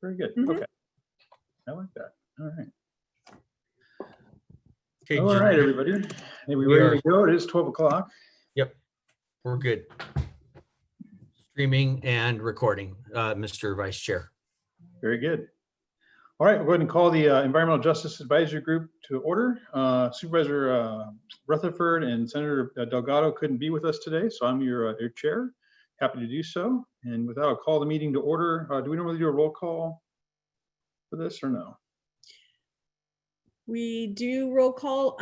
Very good. Mhm. Okay. I like that. All right. Okay, All right, everybody. Are we We ready are. to go? It is 12 o'clock. Yep, we're good. Streaming and recording, Mr. Vice Chair. Very good. All right, we'll go ahead and call the Environmental Justice Advisory Group to order. Supervisor Rutherford and Senator Delgado couldn't be with us today, so I'm your chair. Happy to do so. And without, I'll call the meeting to order. Do we normally do a roll call for this or no? We do roll call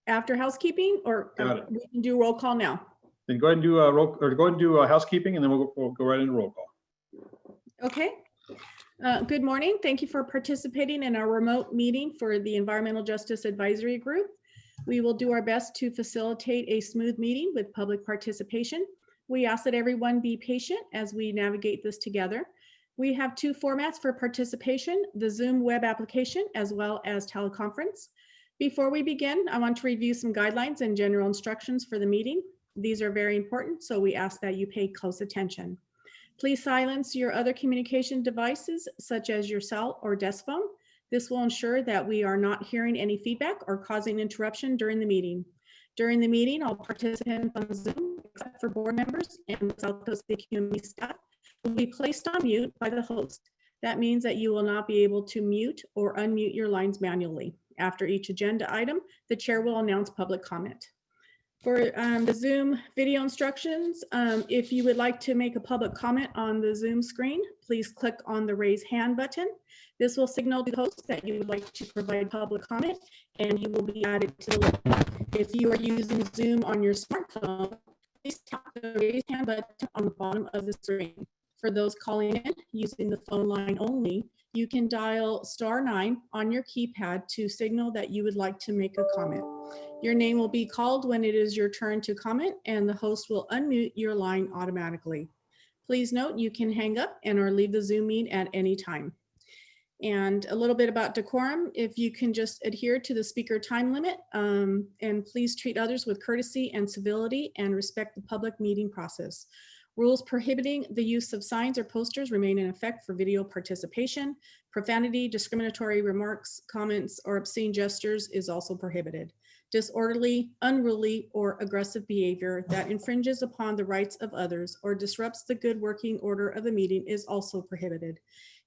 after housekeeping, or Got it. we can do roll call now. Then go ahead and do a roll, or go ahead and do housekeeping, and then we'll go right into roll call. Okay. Good morning. Thank you for participating in our remote meeting for the Environmental Justice Advisory Group. We will do our best to facilitate a smooth meeting with public participation. We ask that everyone be patient as we navigate this together. We have two formats for participation, the Zoom web application as well as teleconference. Before we begin, I want to review some guidelines and general instructions for the meeting. These are very important, so we ask that you pay close attention. Please silence your other communication devices, such as your cell or desk phone. This will ensure that we are not hearing any feedback or causing interruption during the meeting. During the meeting, all participants on Zoom, except for board members and the South Coast AQMD staff, will be placed on mute by the host. That means that you will not be able to mute or unmute your lines manually. After each agenda item, the chair will announce public comment. For the Zoom video instructions, if you would like to make a public comment on the Zoom screen, please click on the raise hand button. This will signal to the host that you would like to provide public comment, and you will be added to the list. If you are using Zoom on your smartphone, please tap the raise hand button on the bottom of the screen. For those calling in using the phone line only, you can dial *9 on your keypad to signal that you would like to make a comment. Your name will be called when it is your turn to comment, and the host will unmute your line automatically. Please note you can hang up and or leave the Zoom meet at any time. And a little bit about decorum, if you can just adhere to the speaker time limit, and please treat others with courtesy and civility and respect the public meeting process. Rules prohibiting the use of signs or posters remain in effect for video participation. Profanity, discriminatory remarks, comments, or obscene gestures is also prohibited. Disorderly, unruly, or aggressive behavior that infringes upon the rights of others or disrupts the good working order of the meeting is also prohibited.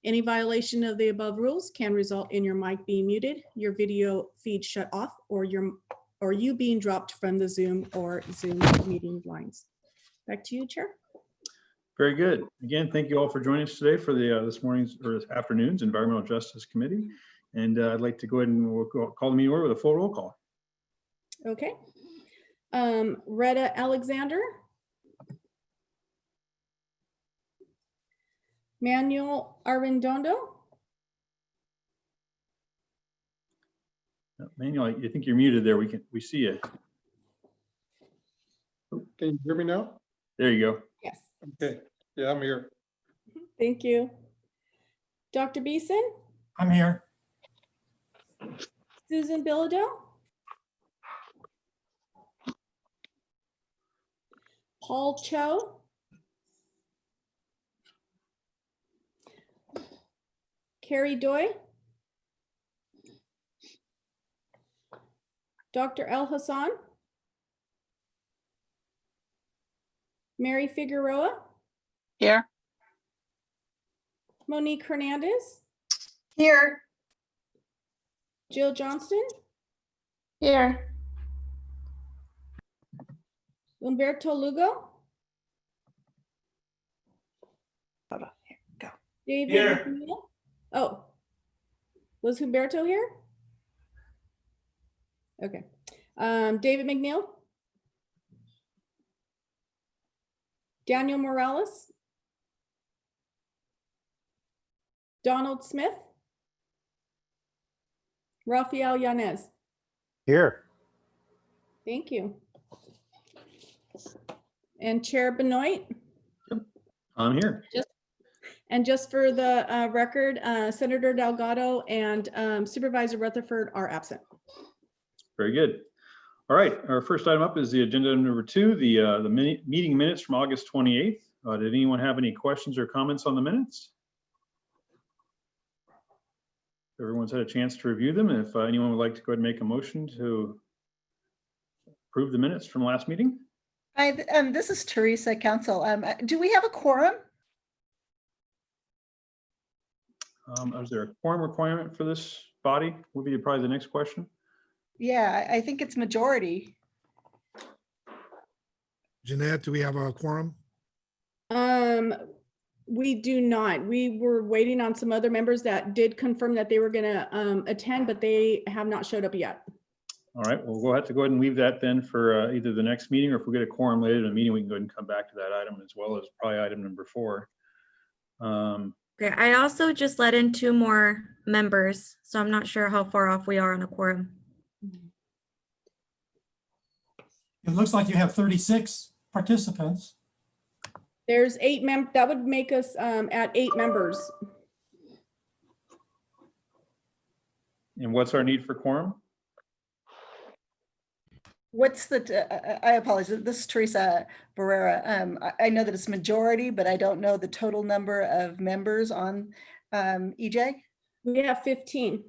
Any violation of the above rules can result in your mic being muted, your video feed shut off, or you being dropped from the Zoom or Zoom meeting lines. Back to you, Chair. Very good. Again, thank you all for joining us today for the this morning's or this afternoon's Environmental Justice Committee. And I'd like to go ahead and we'll call the meeting order with a full roll call. Okay. Retta Alexander. Manuel Arredondo. Manuel, I think you're muted there. We see you. Can you hear me now? There you go. Yes. Okay, yeah, I'm here. Thank you. Dr. Beeson. I'm here. Susan Bilodeau. Paul Cho. Carrie Doi. Dr. El Hassan. Mary Figueroa. Here. Monique Hernandez. Here. Jill Johnston. Here. Humberto Lugo. Hold on. Here. Go. David Here. McNeil. Oh, was Humberto here? Okay. David McNeil. Daniel Morales. Donald Smith. Rafael Yanez. Here. Thank you. And Chair Benoit. I'm here. And just for the record, Senator Delgado and Supervisor Rutherford are absent. Very good. All right, our first item up is the agenda item number 2, the meeting minutes from August 28th. Did anyone have any questions or comments on the minutes? Everyone's had a chance to review them. If anyone would like to go ahead and make a motion to approve the minutes from last meeting. Hi, this is Teresa, Council. Do we have a quorum? Is there a quorum requirement for this body? Would be probably the next question. Yeah, I think it's majority. Jeanette, do we have a quorum? We do not. We were waiting on some other members that did confirm that they were gonna attend, but they have not showed up yet. All right, well, we'll have to go ahead and leave that then for either the next meeting, or if we get a quorum later in the meeting, we can go ahead and come back to that item as well as probably item number 4. Okay, I also just let in 2 more members, so I'm not sure how far off we are on a quorum. It looks like you have 36 participants. There's 8 that would make us at 8 members. And what's our need for quorum? What's I apologize, this is Teresa Barrera. I know that it's majority, but I don't know the total number of members on EJ. We have 15.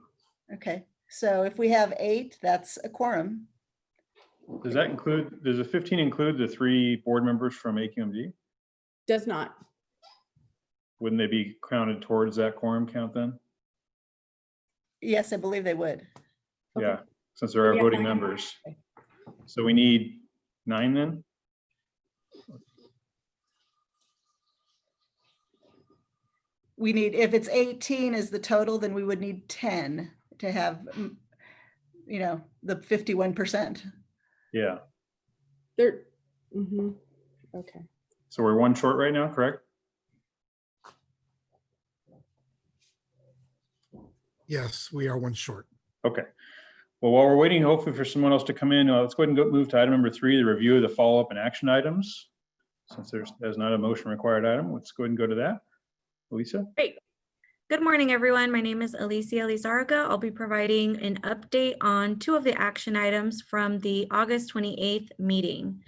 Okay, so if we have 8, that's a quorum. Does that include, does the 15 include the 3 board members from AQMD? Does not. Wouldn't they be counted towards that quorum count then? Yes, I believe they would. Okay. Yeah, since there are We have voting 9. members. So we need 9 then? We need, if it's 18 is the total, then we would need 10 to have, you know, the 51%. Yeah, There. Okay. so we're 1 short right now, correct? Yes, we are 1 short. Okay. Well, while we're waiting, hopefully for someone else to come in, let's go ahead and move to item number 3, the review of the follow-up and action items. Since there's not a motion required item, let's go ahead and go to that. Elisa? Great. Good morning, everyone. My name is Alicia Lizarraga. I'll be providing an update on 2 of the action items from the August 28th meeting.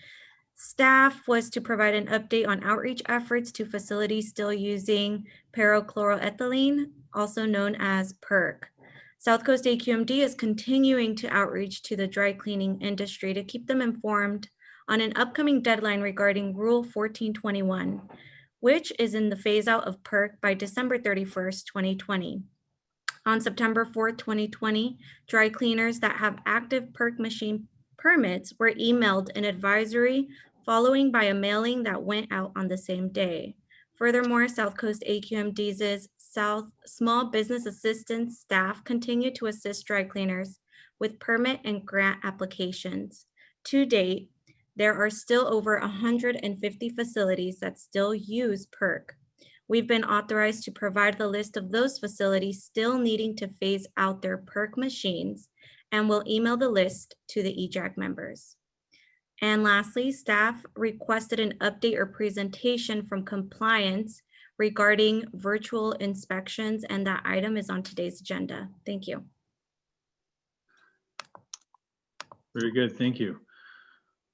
Staff was to provide an update on outreach efforts to facilities still using perchloroethylene, also known as PERC. South Coast AQMD is continuing to outreach to the dry cleaning industry to keep them informed on an upcoming deadline regarding Rule 1421, which is in the phase out of PERC by December 31st, 2020. On September 4th, 2020, dry cleaners that have active PERC machine permits were emailed an advisory following by a mailing that went out on the same day. Furthermore, South Coast AQMD's Small Business Assistance staff continue to assist dry cleaners with permit and grant applications. To date, there are still over 150 facilities that still use PERC. We've been authorized to provide the list of those facilities still needing to phase out their PERC machines, and will email the list to the EJAC members. And lastly, staff requested an update or presentation from compliance regarding virtual inspections, and that item is on today's agenda. Thank you. Very good, thank you.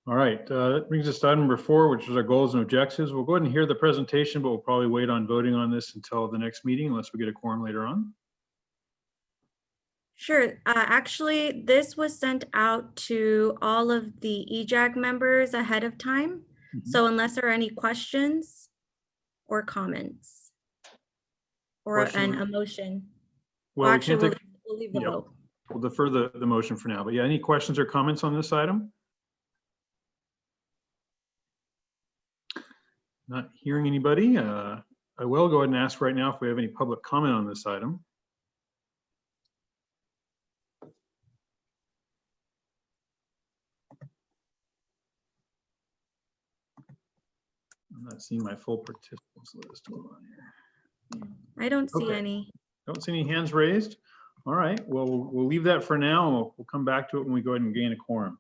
All right, that brings us to item number 4, which is our goals and objectives. We'll go ahead and hear the presentation, but we'll probably wait on voting on this until the next meeting unless we get a quorum later on. Sure. Actually, this was sent out to all of the EJAC members ahead of time. So unless there are any questions or comments or a motion. Well, we Actually, can't take, we'll leave the yeah. vote. we'll defer the motion for now, but yeah, any questions or comments on this item? Not hearing anybody. I will go ahead and ask right now if we have any public comment on this item. I'm not seeing my full participants list. Hold on here. I don't see Okay. any. Don't see any hands raised. All right, well, we'll leave that for now. And we'll come back to it when we go ahead and gain a quorum.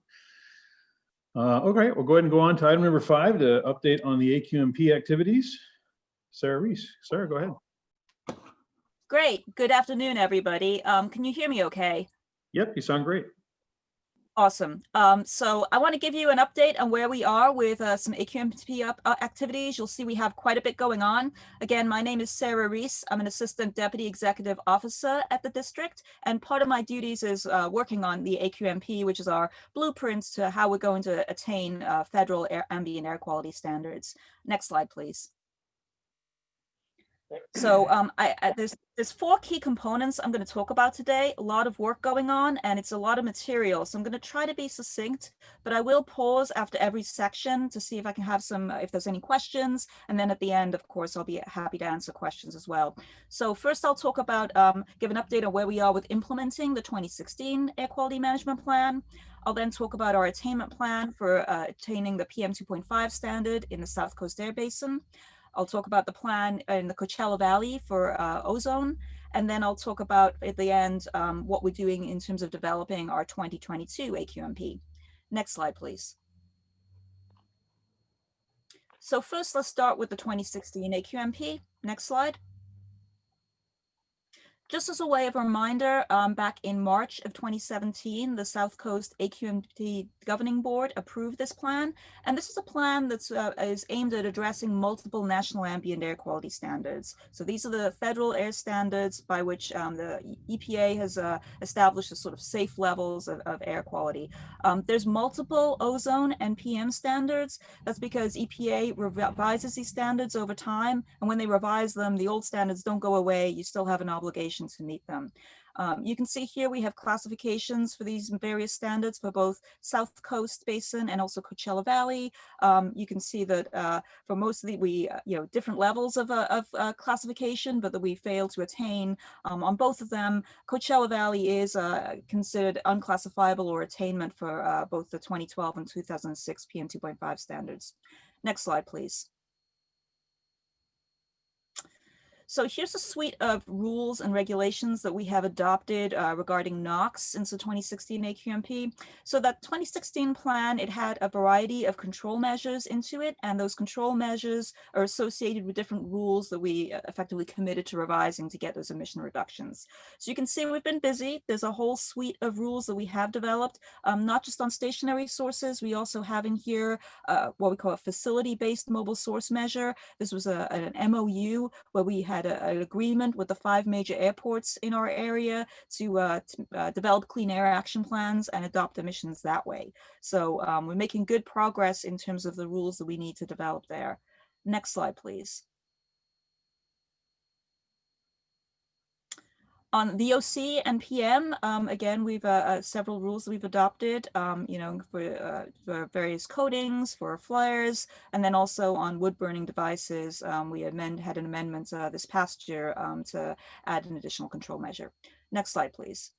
Okay, we'll go ahead and go on to item number 5, the update on the AQMP activities. Sarah Reese. Sarah, go ahead. Great. Good afternoon, everybody. Can you hear me okay? Yep, you sound great. Awesome. So I want to give you an update on where we are with some AQMP activities. You'll see we have quite a bit going on. Again, my name is Sarah Reese. I'm an Assistant Deputy Executive Officer at the district, and part of my duties is working on the AQMP, which is our blueprints to how we're going to attain federal ambient air quality standards. Next slide, please. So there's 4 key components I'm going to talk about today. A lot of work going on, and it's a lot of material. So I'm going to try to be succinct, but I will pause after every section to see if I can have if there's any questions. And then at the end, of course, I'll be happy to answer questions as well. So first I'll talk about, give an update on where we are with implementing the 2016 Air Quality Management Plan. I'll then talk about our attainment plan for attaining the PM 2.5 standard in the South Coast Air Basin. I'll talk about the plan in the Coachella Valley for ozone, and then I'll talk about at the end what we're doing in terms of developing our 2022 AQMP. Next slide, please. So first, let's start with the 2016 AQMP. Next slide. Just as a way of reminder, back in March of 2017, the South Coast AQMD Governing Board approved this plan. And this is a plan that is aimed at addressing multiple national ambient air quality standards. So these are the federal air standards by which the EPA has established a sort of safe levels of air quality. There's multiple ozone and PM standards. That's because EPA revises these standards over time. And when they revise them, the old standards don't go away. You still have an obligation to meet them. You can see here we have classifications for these various standards for both South Coast Basin and also Coachella Valley. You can see that for most of the, different levels of classification, but that we failed to attain on both of them. Coachella Valley is considered unclassifiable or attainment for both the 2012 and 2006 PM 2.5 standards. Next slide, please. So here's a suite of rules and regulations that we have adopted regarding NOx since the 2016 AQMP. So that 2016 plan, it had a variety of control measures into it, and those control measures are associated with different rules that we effectively committed to revising to get those emission reductions. So you can see we've been busy. There's a whole suite of rules that we have developed, not just on stationary sources. We also have in here what we call a facility-based mobile source measure. This was an MOU where we had an agreement with the 5 major airports in our area to develop clean air action plans and adopt emissions that way. So we're making good progress in terms of the rules that we need to develop there. Next slide, please. On VOC and PM, again, we've several rules that we've adopted, for various coatings, for flyers, and then also on wood burning devices, we had an amendment this past year to add an additional control measure. Next slide, please.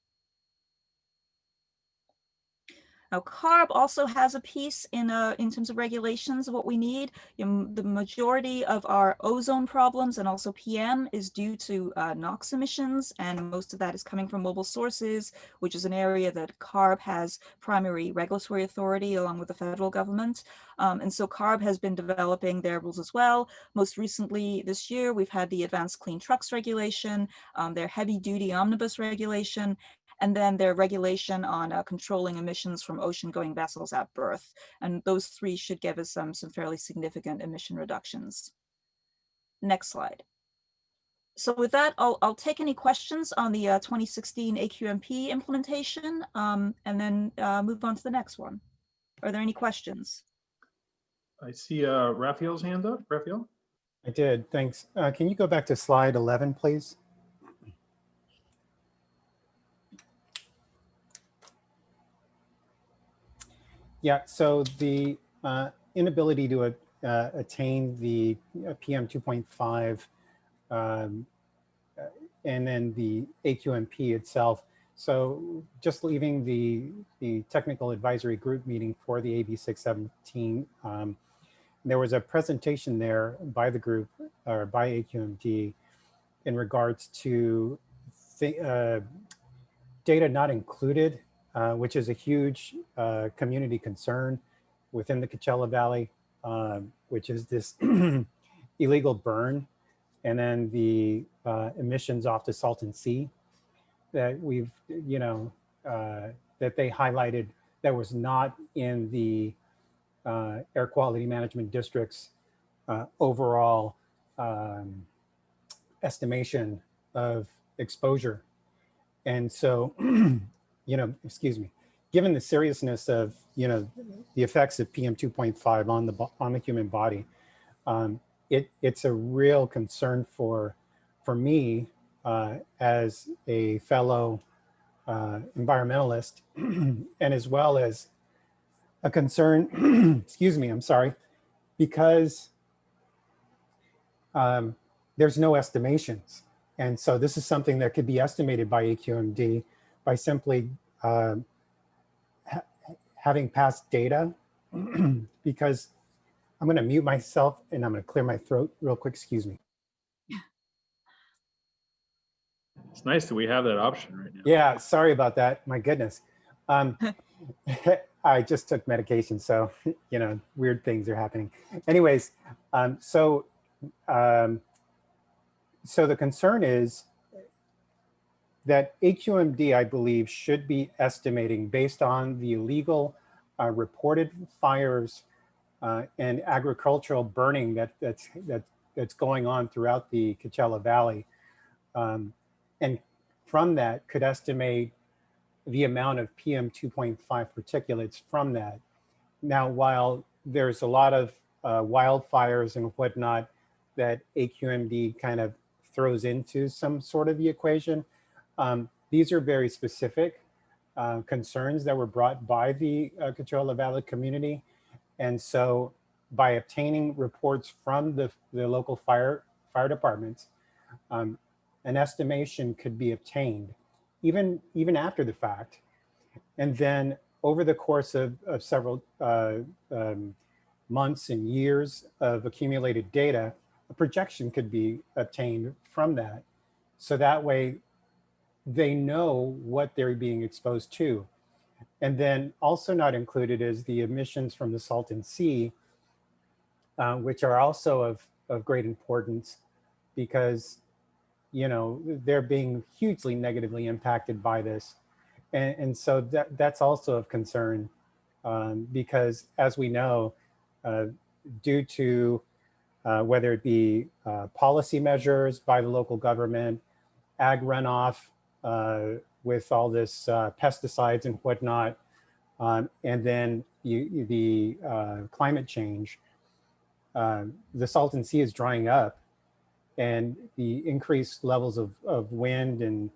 Now, CARB also has a piece in terms of regulations of what we need. The majority of our ozone problems and also PM is due to NOx emissions, and most of that is coming from mobile sources, which is an area that CARB has primary regulatory authority along with the federal government. And so CARB has been developing their rules as well. Most recently this year, we've had the Advanced Clean Trucks regulation, their heavy duty omnibus regulation, and then their regulation on controlling emissions from ocean-going vessels at berth. And those 3 should give us some fairly significant emission reductions. Next slide. So with that, I'll take any questions on the 2016 AQMP implementation, and then move on to the next one. Are there any questions? I see Raphael's hand up. Raphael? I did, thanks. Can you go back to slide 11, please? Yeah, so the inability to attain the PM 2.5 and then the AQMP itself. So just leaving the technical advisory group meeting for the AB 617, there was a presentation there by the group or by AQMD in regards to data not included, which is a huge community concern within the Coachella Valley, which is this illegal burn, and then the emissions off the Salton Sea that we've, that they highlighted that was not in the air quality management district's overall estimation of exposure. And so, excuse me, given the seriousness of, the effects of PM 2.5 on the human body, it's a real concern for me as a fellow environmentalist, and as well as a concern, excuse me, I'm sorry, because there's no estimations. And so this is something that could be estimated by AQMD by simply having past data, because I'm going to mute myself and I'm going to clear my throat real quick. Excuse me. It's nice that we have that option right now. Yeah, sorry about that. My goodness. I just took medication, so, weird things are happening. Anyways, so the concern is that AQMD, I believe, should be estimating based on the illegal reported fires and agricultural burning that's going on throughout the Coachella Valley. And from that could estimate the amount of PM 2.5 particulates from that. Now, while there's a lot of wildfires and whatnot that AQMD kind of throws into some sort of the equation, these are very specific concerns that were brought by the Coachella Valley community. And so by obtaining reports from the local fire departments, an estimation could be obtained even after the fact. And then over the course of several months and years of accumulated data, a projection could be obtained from that. So that way they know what they're being exposed to. And then also not included is the emissions from the Salton Sea, which are also of great importance because, they're being hugely negatively impacted by this. And so that's also of concern because as we know, due to whether it be policy measures by the local government, ag runoff with all this pesticides and whatnot, and then the climate change, the Salton Sea is drying up, and the increased levels of wind and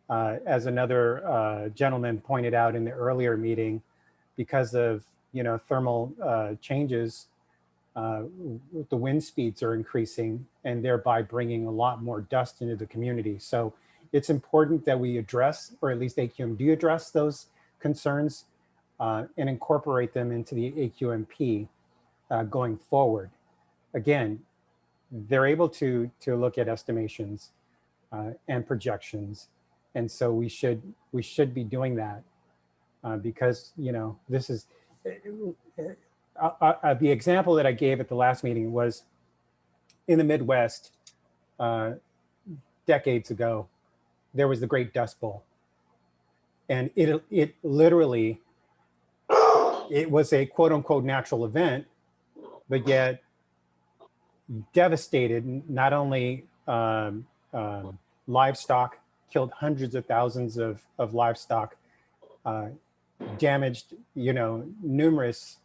as another gentleman pointed out in the earlier meeting, because of thermal changes, the wind speeds are increasing and thereby bringing a lot more dust into the community. So it's important that we address, or at least AQMD address those concerns and incorporate them into the AQMP going forward. Again, they're able to look at estimations and projections. And so we should be doing that because, this is, the example that I gave at the last meeting was in the Midwest decades ago, there was the Great Dust Bowl. And it literally, it was a quote unquote natural event, but yet devastated not only livestock, killed hundreds of thousands of livestock, damaged, numerous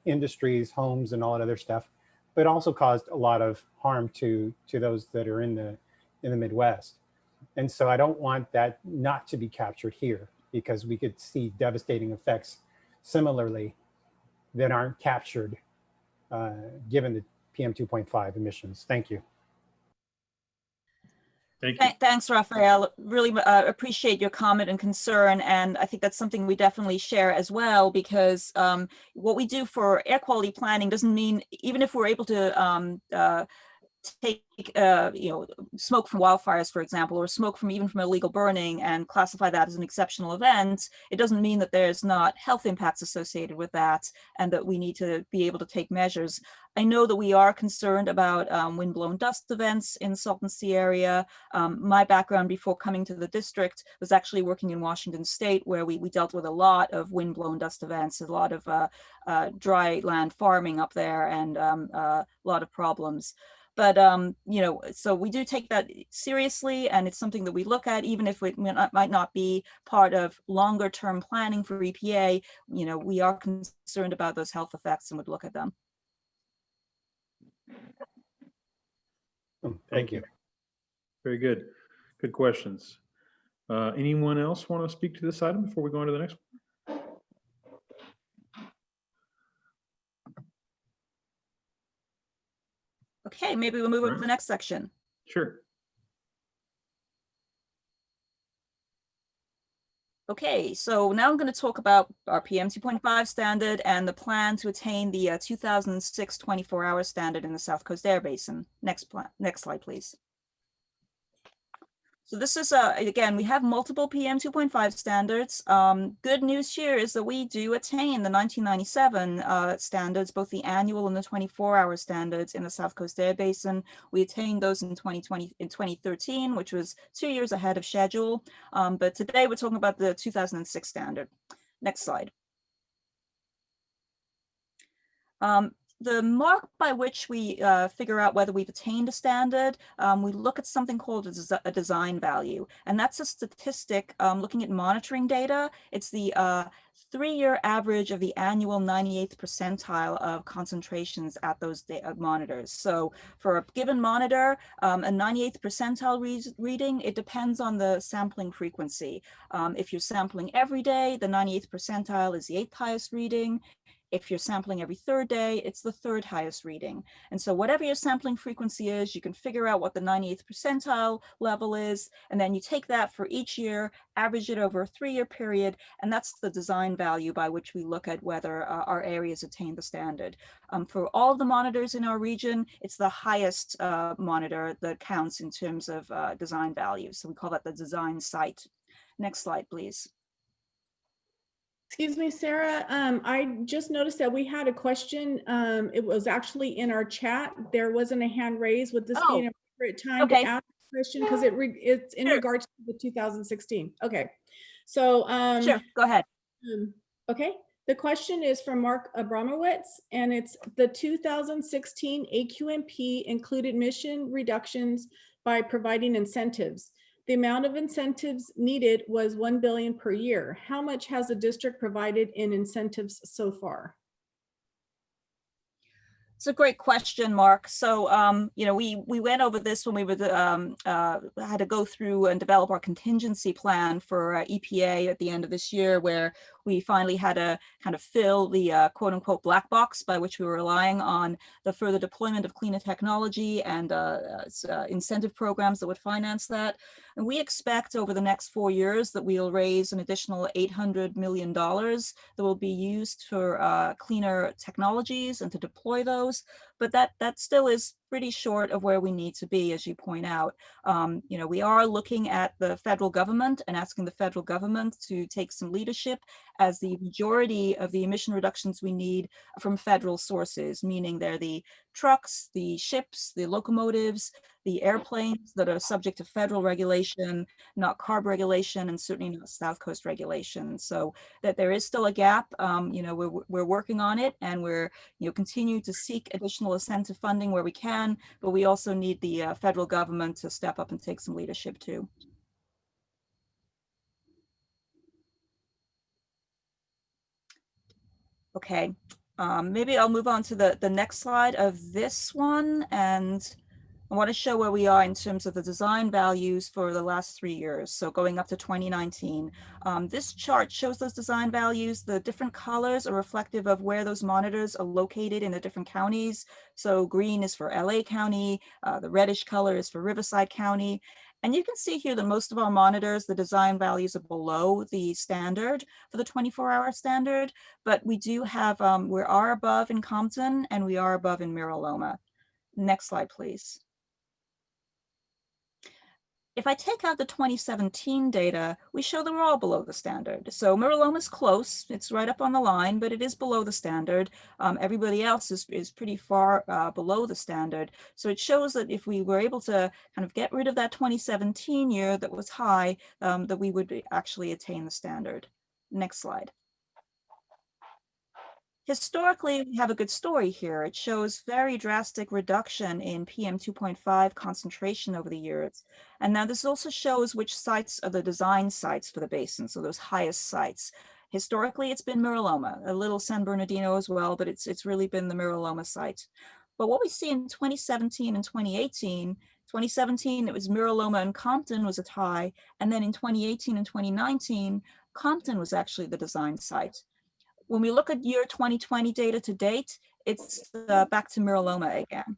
industries, homes, and all that other stuff, but also caused a lot of harm to those that are in the Midwest. And so I don't want that not to be captured here, because we could see devastating effects similarly that aren't captured given the PM 2.5 emissions. Thank you. Thank you. Thanks, Raphael. Really appreciate your comment and concern. And I think that's something we definitely share as well, because what we do for air quality planning doesn't mean, even if we're able to take smoke from wildfires, for example, or smoke from even from illegal burning and classify that as an exceptional event, it doesn't mean that there's not health impacts associated with that and that we need to be able to take measures. I know that we are concerned about windblown dust events in the Salton Sea area. My background before coming to the district was actually working in Washington State, where we dealt with a lot of windblown dust events, a lot of dry land farming up there, and a lot of problems. But, so we do take that seriously, and it's something that we look at, even if it might not be part of longer term planning for EPA. We are concerned about those health effects and would look at them. Thank you. Very good. Good questions. Anyone else want to speak to this item before we go on to the next one? Okay, maybe we'll move on to the next section. Sure. Okay, so now I'm going to talk about our PM 2.5 standard and the plan to attain the 2006 24-hour standard in the South Coast Air Basin. Next slide, please. So this is, again, we have multiple PM 2.5 standards. Good news here is that we do attain the 1997 standards, both the annual and the 24-hour standards in the South Coast Air Basin. We attained those in 2013, which was 2 years ahead of schedule. But today we're talking about the 2006 standard. Next slide. The mark by which we figure out whether we've attained a standard, we look at something called a design value. And that's a statistic looking at monitoring data. It's the 3-year average of the annual 98th percentile of concentrations at those monitors. So for a given monitor, a 98th percentile reading, it depends on the sampling frequency. If you're sampling every day, the 98th percentile is the 8th highest reading. If you're sampling every 3rd day, it's the 3rd highest reading. And so whatever your sampling frequency is, you can figure out what the 98th percentile level is, and then you take that for each year, average it over a 3-year period, and that's the design value by which we look at whether our areas attain the standard. For all of the monitors in our region, it's the highest monitor that counts in terms of design value. So we call that the design site. Next slide, please. Excuse me, Sarah. I just noticed that we had a question. It was actually in our chat. There wasn't a hand raised. Would this be an appropriate time to ask a question? Because it's in regards to the 2016. Okay. So sure, go ahead. Okay. The question is from Mark Abramowitz, and it's the 2016 AQMP included mission reductions by providing incentives. The amount of incentives needed was $1 billion per year. How much has the district provided in incentives so far? It's a great question, Mark. So, we went over this when we were had to go through and develop our contingency plan for EPA at the end of this year, where we finally had to kind of fill the quote unquote black box by which we were relying on the further deployment of cleaner technology and incentive programs that would finance that. And we expect over the next 4 years that we'll raise an additional $800 million that will be used for cleaner technologies and to deploy those. But that still is pretty short of where we need to be, as you point out. We are looking at the federal government and asking the federal government to take some leadership, as the majority of the emission reductions we need are from federal sources, meaning they're the trucks, the ships, the locomotives, the airplanes that are subject to federal regulation, not CARB regulation, and certainly not South Coast regulation. So that there is still a gap. We're working on it, and we're continue to seek additional incentive funding where we can, but we also need the federal government to step up and take some leadership too. Okay, maybe I'll move on to the next slide of this one, and I want to show where we are in terms of the design values for the last 3 years. So going up to 2019, this chart shows those design values. The different colors are reflective of where those monitors are located in the different counties. So green is for LA County, the reddish color is for Riverside County. And you can see here that most of our monitors, the design values are below the standard for the 24-hour standard, but we do have, we are above in Compton and we are above in Mira Loma. Next slide, please. If I take out the 2017 data, we show that we're all below the standard. So Miraloma is close, it's right up on the line, but it is below the standard. Everybody else is pretty far below the standard. So it shows that if we were able to kind of get rid of that 2017 year that was high, that we would actually attain the standard. Next slide. Historically, we have a good story here. It shows very drastic reduction in PM 2.5 concentration over the years. And now this also shows which sites are the design sites for the basin, so those highest sites. Historically, it's been Miraloma, a little San Bernardino as well, but it's really been the Miraloma site. But what we see in 2017 and 2018, 2017, it was Miraloma and Compton was at high, and then in 2018 and 2019, Compton was actually the design site. When we look at year 2020 data to date, it's back to Miraloma again.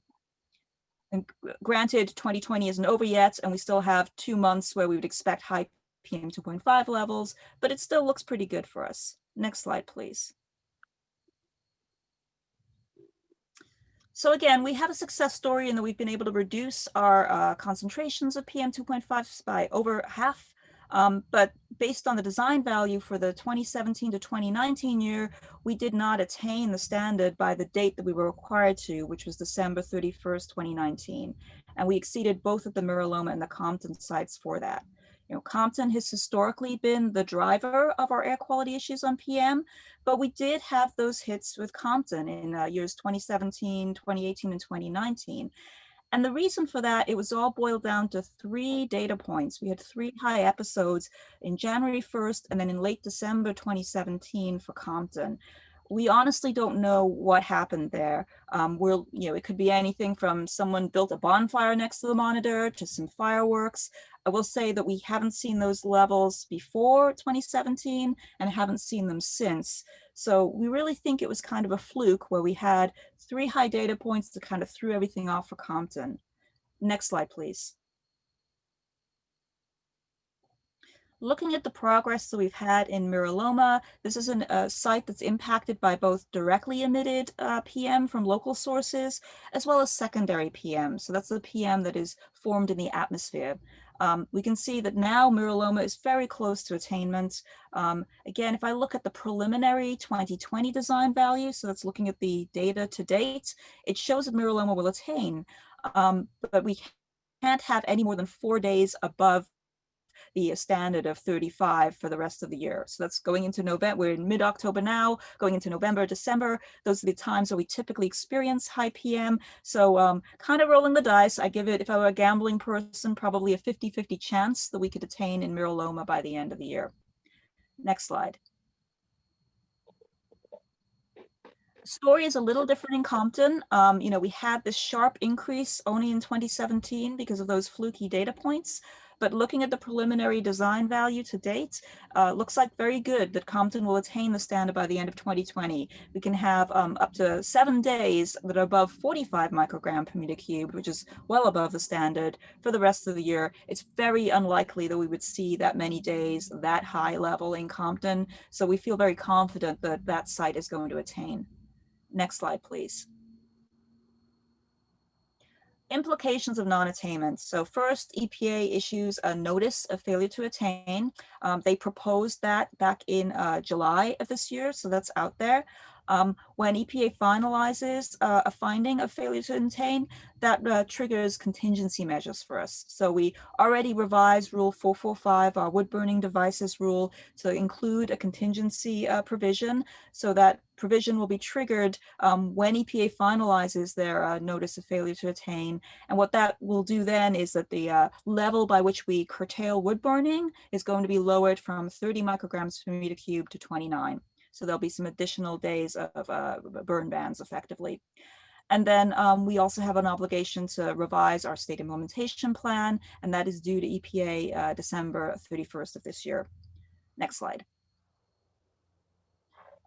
And granted, 2020 isn't over yet, and we still have 2 months where we would expect high PM 2.5 levels, but it still looks pretty good for us. Next slide, please. So again, we have a success story in that we've been able to reduce our concentrations of PM 2.5 by over half. But based on the design value for the 2017 to 2019 year, we did not attain the standard by the date that we were required to, which was December 31st, 2019. And we exceeded both of the Miraloma and the Compton sites for that. You know, Compton has historically been the driver of our air quality issues on PM, but we did have those hits with Compton in years 2017, 2018, and 2019. And the reason for that, it was all boiled down to 3 data points. We had 3 high episodes in January 1st and then in late December 2017 for Compton. We honestly don't know what happened there. It could be anything from someone built a bonfire next to the monitor to some fireworks. I will say that we haven't seen those levels before 2017 and haven't seen them since. So we really think it was kind of a fluke where we had 3 high data points that kind of threw everything off for Compton. Next slide, please. Looking at the progress that we've had in Miraloma, this is a site that's impacted by both directly emitted PM from local sources, as well as secondary PM. So that's the PM that is formed in the atmosphere. We can see that now Miraloma is very close to attainment. Again, if I look at the preliminary 2020 design value, so that's looking at the data to date, it shows that Miraloma will attain, but we can't have any more than 4 days above the standard of 35 for the rest of the year. So that's going into November. We're in mid-October now, going into November, December. Those are the times that we typically experience high PM. So kind of rolling the dice. I give it, if I were a gambling person, probably a 50-50 chance that we could attain in Miraloma by the end of the year. Next slide. Story is a little different in Compton. We had this sharp increase only in 2017 because of those fluky data points. But looking at the preliminary design value to date, looks like very good that Compton will attain the standard by the end of 2020. We can have up to 7 days that are above 45 microgram per meter cubed, which is well above the standard for the rest of the year. It's very unlikely that we would see that many days that high level in Compton. So we feel very confident that that site is going to attain. Next slide, please. Implications of non-attainment. So first, EPA issues a notice of failure to attain. They proposed that back in July of this year, so that's out there. When EPA finalizes a finding of failure to attain, that triggers contingency measures for us. So we already revised Rule 445, our wood burning devices rule, to include a contingency provision. So that provision will be triggered when EPA finalizes their notice of failure to attain. And what that will do then is that the level by which we curtail wood burning is going to be lowered from 30 micrograms per meter cubed to 29. So there'll be some additional days of burn bans effectively. And then we also have an obligation to revise our state implementation plan, and that is due to EPA December 31st of this year. Next slide.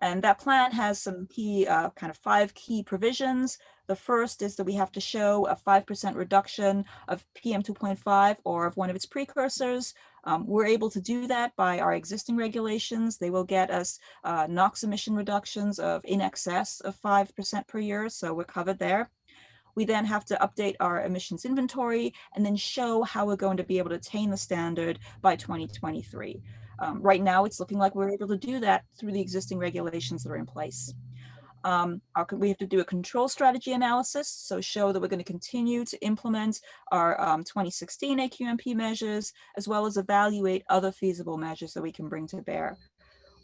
And that plan has some key, kind of 5 key provisions. The first is that we have to show a 5% reduction of PM 2.5 or of one of its precursors. We're able to do that by our existing regulations. They will get us NOx emission reductions of in excess of 5% per year, so we're covered there. We then have to update our emissions inventory and then show how we're going to be able to attain the standard by 2023. Right now, it's looking like we're able to do that through the existing regulations that are in place. We have to do a control strategy analysis, so show that we're going to continue to implement our 2016 AQMP measures, as well as evaluate other feasible measures that we can bring to bear.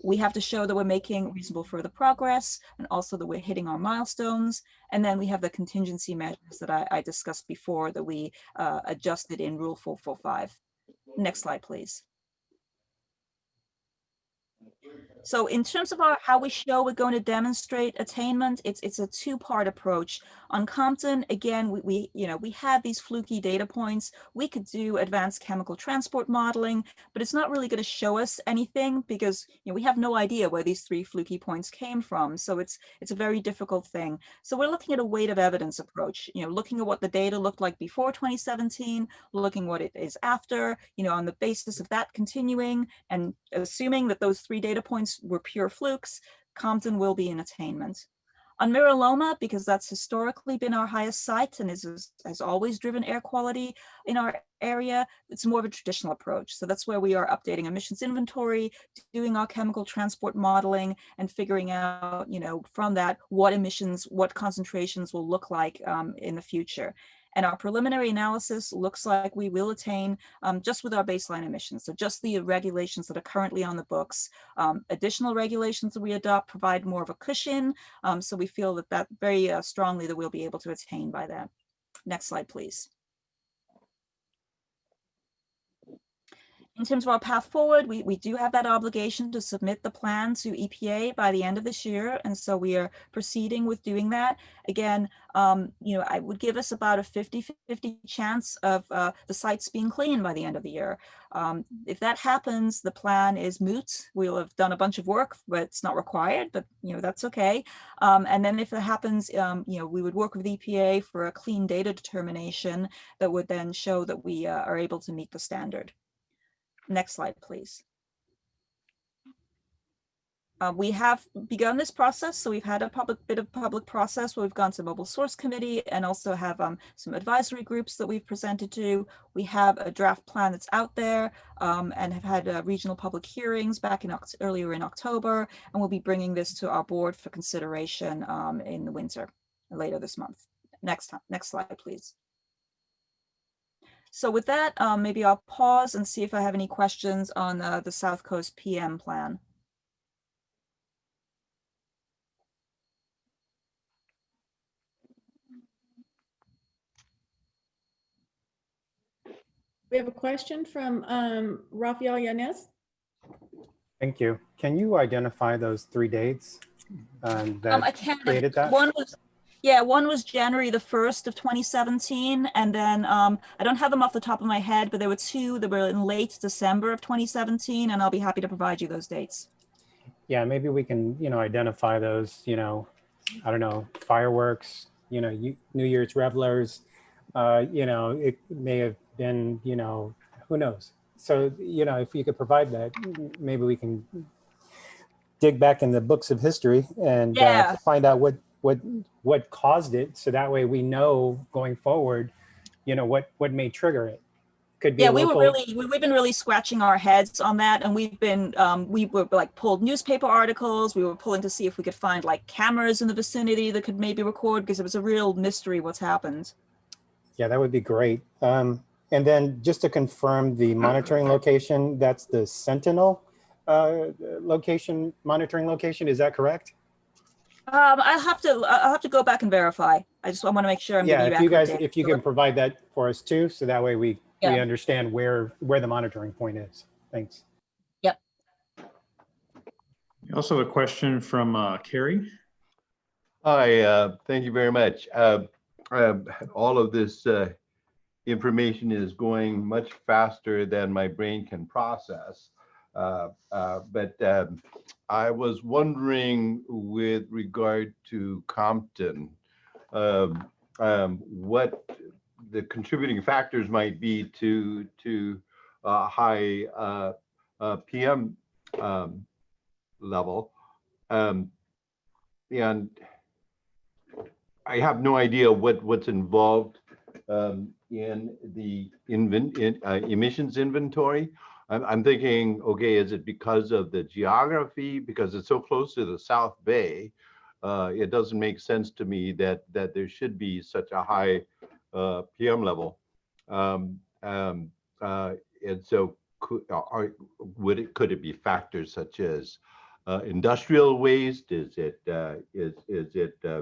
We have to show that we're making reasonable further progress and also that we're hitting our milestones. And then we have the contingency measures that I discussed before that we adjusted in Rule 445. Next slide, please. So in terms of how we show we're going to demonstrate attainment, it's a two-part approach. On Compton, again, we had these fluky data points. We could do advanced chemical transport modeling, but it's not really going to show us anything because we have no idea where these 3 fluky points came from. So it's a very difficult thing. So we're looking at a weight of evidence approach, looking at what the data looked like before 2017, looking what it is after, on the basis of that continuing and assuming that those 3 data points were pure flukes, Compton will be in attainment. On Mira Loma, because that's historically been our highest site and has always driven air quality in our area, it's more of a traditional approach. So that's where we are updating emissions inventory, doing our chemical transport modeling, and figuring out, from that, what emissions, what concentrations will look like in the future. And our preliminary analysis looks like we will attain just with our baseline emissions. So just the regulations that are currently on the books. Additional regulations that we adopt provide more of a cushion. So we feel that very strongly that we'll be able to attain by that. Next slide, please. In terms of our path forward, we do have that obligation to submit the plan to EPA by the end of this year. And so we are proceeding with doing that. Again, I would give us about a 50-50 chance of the sites being clean by the end of the year. If that happens, the plan is moot. We'll have done a bunch of work, but it's not required, but that's okay. And then if it happens, we would work with EPA for a clean data determination that would then show that we are able to meet the standard. Next slide, please. We have begun this process, so we've had a bit of public process where we've gone to mobile source committee and also have some advisory groups that we've presented to. We have a draft plan that's out there and have had regional public hearings back earlier in October, and we'll be bringing this to our board for consideration in the winter, later this month. Next slide, please. So with that, maybe I'll pause and see if I have any questions on the South Coast PM plan. We have a question from Rafael Yanez. Thank you. Can you identify those 3 dates that I can. created that? One was January the 1st of 2017, and then I don't have them off the top of my head, but there were 2 that were in late December of 2017, and I'll be happy to provide you those dates. Yeah, maybe we can, identify those, I don't know, fireworks, New Year's revelers, it may have been, who knows? So, if you could provide that, maybe we can dig back in the books of history and find out what caused it. So that way we know going forward, what may trigger it. Could be we've been really scratching our heads on that, and we were like pulled newspaper articles. We were pulling to see if we could find like cameras in the vicinity that could maybe record, because it was a real mystery what's happened. Yeah, that would be great. And then just to confirm the monitoring location, that's the Sentinel monitoring location. Is that correct? I'll have to go back and verify. I want to make sure I'm giving you accurate data. If you can provide that for us too, so that way we understand where the monitoring point is. Thanks. Yep. We also have a question from Carrie. Hi, thank you very much. All of this information is going much faster than my brain can process. But I was wondering, with regard to Compton, what the contributing factors might be to high PM level, and I have no idea what's involved in the emissions inventory. I'm thinking, okay, is it because of the geography? Because it's so close to the South Bay, it doesn't make sense to me that there should be such a high PM level. And so could it be factors such as industrial waste? Is it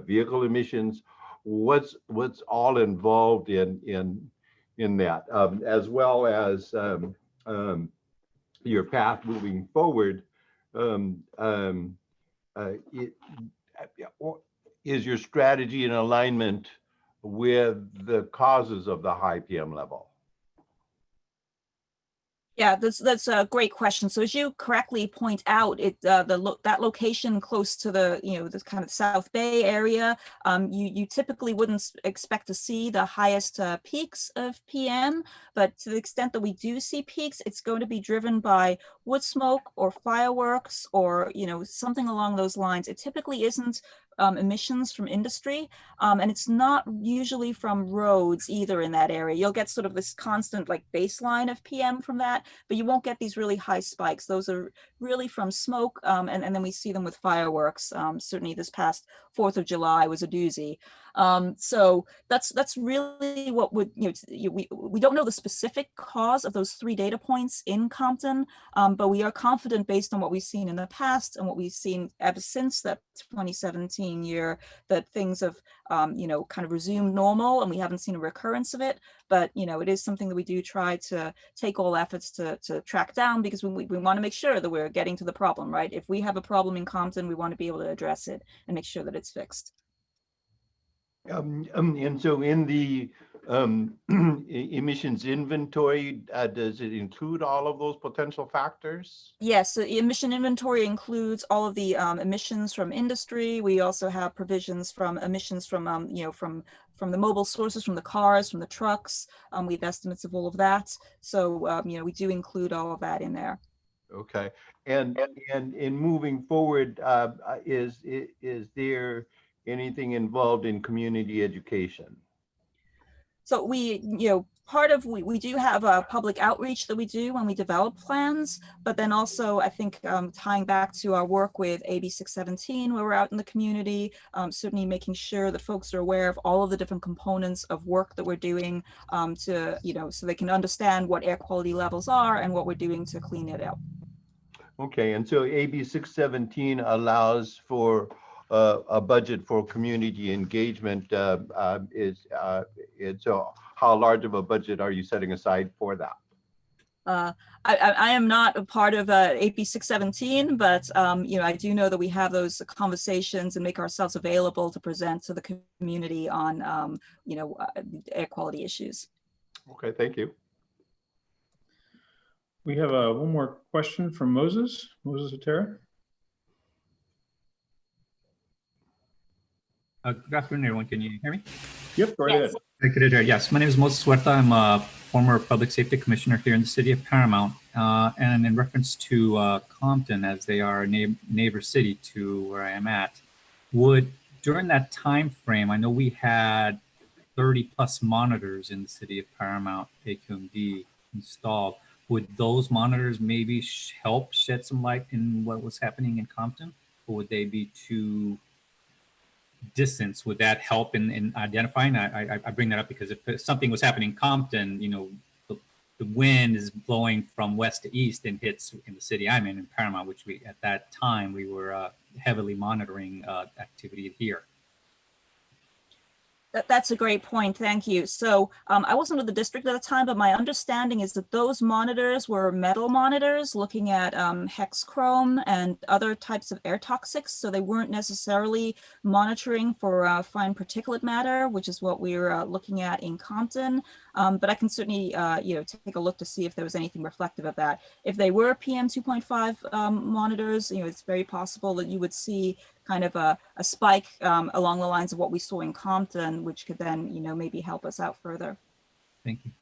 vehicle emissions? What's all involved in that, as well as your path moving forward? Is your strategy in alignment with the causes of the high PM level? Yeah, that's a great question. So as you correctly point out, that location close to the this kind of South Bay area, you typically wouldn't expect to see the highest peaks of PM, but to the extent that we do see peaks, it's going to be driven by wood smoke or fireworks or something along those lines. It typically isn't emissions from industry, and it's not usually from roads either in that area. You'll get sort of this constant like baseline of PM from that, but you won't get these really high spikes. Those are really from smoke, and then we see them with fireworks. Certainly this past 4th of July was a doozy. So that's really what would, we don't know the specific cause of those 3 data points in Compton, but we are confident based on what we've seen in the past and what we've seen ever since that 2017 year, that things have, kind of resumed normal and we haven't seen a recurrence of it. But, it is something that we do try to take all efforts to track down, because we want to make sure that we're getting to the problem, right? If we have a problem in Compton, we want to be able to address it and make sure that it's fixed. And so in the emissions inventory, does it include all of those potential factors? Yes, the emission inventory includes all of the emissions from industry. We also have provisions from emissions from, from the mobile sources, from the cars, from the trucks. We have estimates of all of that. So, we do include all of that in there. Okay, and in moving forward, is there anything involved in community education? So we, we do have a public outreach that we do when we develop plans, but then also I think tying back to our work with AB 617, where we're out in the community, certainly making sure that folks are aware of all of the different components of work that we're doing to, so they can understand what air quality levels are and what we're doing to clean it out. Okay, and so AB 617 allows for a budget for community engagement. So how large of a budget are you setting aside for that? I am not a part of AB 617, but I do know that we have those conversations and make ourselves available to present to the community on air quality issues. Okay, thank you. We have one more question from Moses Atera. Good afternoon, everyone. Can you hear me? Yep, go ahead. Yes, my name is Moses Huerta. I'm a former public safety commissioner here in the city of Paramount. And in reference to Compton, as they are a neighbor city to where I am at, during that time frame, I know we had 30 plus monitors in the city of Paramount, AQMD, installed. Would those monitors maybe help shed some light in what was happening in Compton? Or would they be too distance? Would that help in identifying? I bring that up because if something was happening in Compton, the wind is blowing from west to east and hits in the city I'm in Paramount, which at that time we were heavily monitoring activity here. That's a great point. Thank you. So I wasn't with the district at the time, but my understanding is that those monitors were metal monitors looking at hex chrome and other types of air toxics. So they weren't necessarily monitoring for fine particulate matter, which is what we were looking at in Compton. But I can certainly, take a look to see if there was anything reflective of that. If they were PM 2.5 monitors, it's very possible that you would see kind of a spike along the lines of what we saw in Compton, which could then, maybe help us out further. Thank you.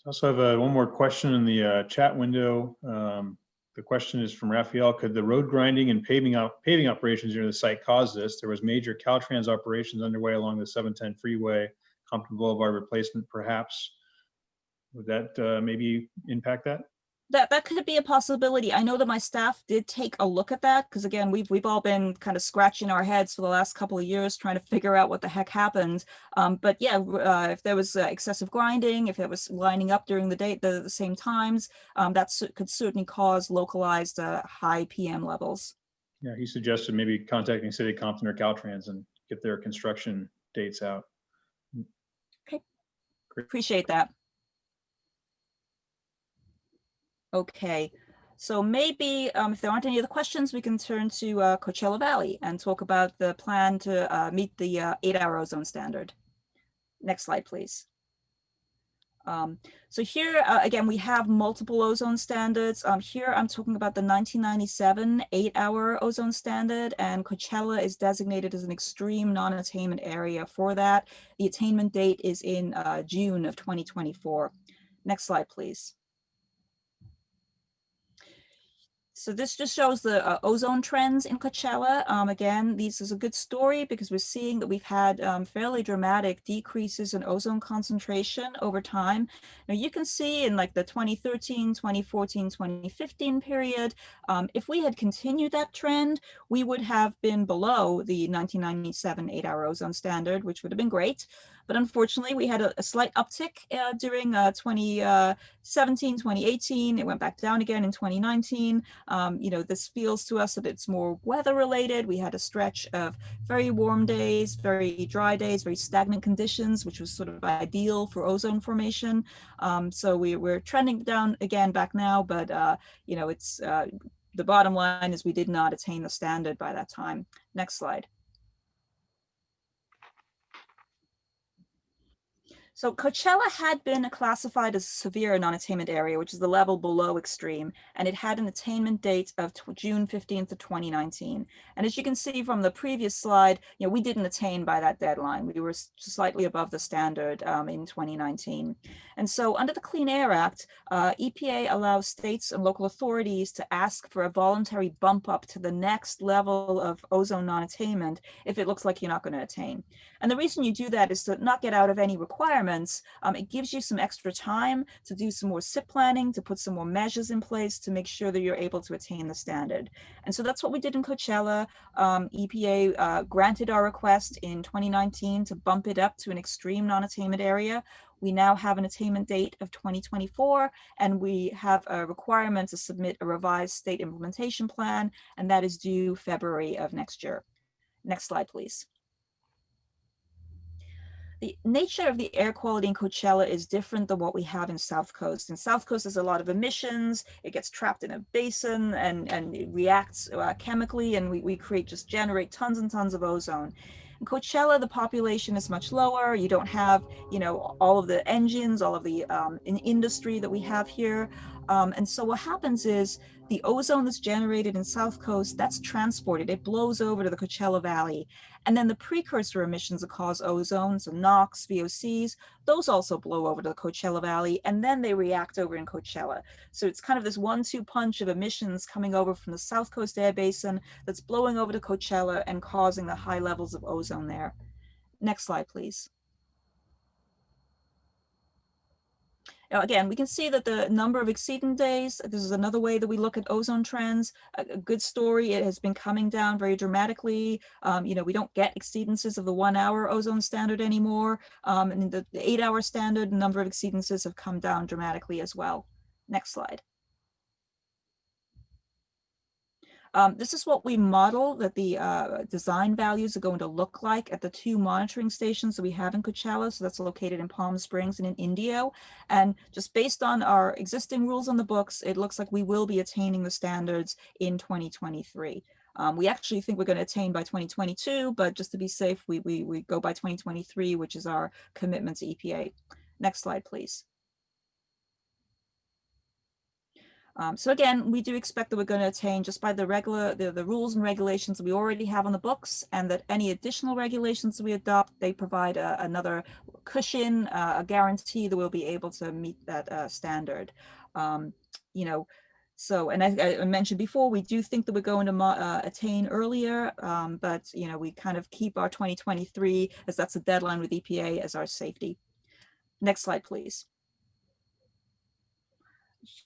I also have one more question in the chat window. The question is from Raphael: could the road grinding and paving operations near the site cause this? There was major Caltrans operations underway along the 710 freeway, Compton Boulevard replacement perhaps. Would that maybe impact that? That could be a possibility. I know that my staff did take a look at that because, again, we've all been kind of scratching our heads for the last couple of years trying to figure out what the heck happened. But yeah, if there was excessive grinding, if it was lining up during the day the same times, that could certainly cause localized high PM levels. Yeah, he suggested maybe contacting City of Compton or Caltrans and get their construction dates out. Okay, Great. Appreciate that. Okay, so maybe if there aren't any other questions, we can turn to Coachella Valley and talk about the plan to meet the 8-hour ozone standard. Next slide, please. So here, again, we have multiple ozone standards. Here, I'm talking about the 1997 8-hour ozone standard, and Coachella is designated as an extreme non-attainment area for that. The attainment date is in June of 2024. Next slide, please. So this just shows the ozone trends in Coachella. Again, this is a good story because we're seeing that we've had fairly dramatic decreases in ozone concentration over time. Now you can see in like the 2013, 2014, 2015 period, if we had continued that trend, we would have been below the 1997 8-hour ozone standard, which would have been great. But unfortunately, we had a slight uptick during 2017, 2018. It went back down again in 2019. You know, this feels to us that it's more weather related. We had a stretch of very warm days, very dry days, very stagnant conditions, which was sort of ideal for ozone formation. So we're trending down again back now, but you know, it's the bottom line is we did not attain the standard by that time. Next slide. So Coachella had been classified as a severe non-attainment area, which is the level below extreme, and it had an attainment date of June 15th of 2019. And as you can see from the previous slide, you know, we didn't attain by that deadline. We were slightly above the standard in 2019. And so under the Clean Air Act, EPA allows states and local authorities to ask for a voluntary bump up to the next level of ozone non-attainment if it looks like you're not going to attain. And the reason you do that is to not get out of any requirements. It gives you some extra time to do some more SIP planning, to put some more measures in place to make sure that you're able to attain the standard. And so that's what we did in Coachella. EPA granted our request in 2019 to bump it up to an extreme non-attainment area. We now have an attainment date of 2024, and we have a requirement to submit a revised state implementation plan, and that is due February of next year. Next slide, please. The nature of the air quality in Coachella is different than what we have in South Coast. In South Coast, there's a lot of emissions. It gets trapped in a basin and it reacts chemically, and we generate tons and tons of ozone. In Coachella, the population is much lower. You don't have, you know, all of the engines, all of the industry that we have here. And so what happens is the ozone that's generated in South Coast, that's transported. It blows over to the Coachella Valley. And then the precursor emissions that cause ozone, so NOx, VOCs, those also blow over to the Coachella Valley, and then they react over in Coachella. So it's kind of this 1-2 punch of emissions coming over from the South Coast Air Basin that's blowing over to Coachella and causing the high levels of ozone there. Next slide, please. Now, again, we can see that the number of exceedant days, this is another way that we look at ozone trends. A good story, it has been coming down very dramatically. You know, we don't get exceedances of the 1-hour ozone standard anymore. And the 8-hour standard, the number of exceedances have come down dramatically as well. Next slide. This is what we model that the design values are going to look like at the 2 monitoring stations that we have in Coachella. So that's located in Palm Springs and in Indio. And just based on our existing rules on the books, it looks like we will be attaining the standards in 2023. We actually think we're going to attain by 2022, but just to be safe, we go by 2023, which is our commitment to EPA. Next slide, please. So again, we do expect that we're going to attain just by the rules and regulations that we already have on the books, and that any additional regulations that we adopt, they provide another cushion, a guarantee that we'll be able to meet that standard. You know, So, and I mentioned before, we do think that we're going to attain earlier, but we kind of keep our 2023, as that's the deadline with EPA, as our safety. Next slide, please.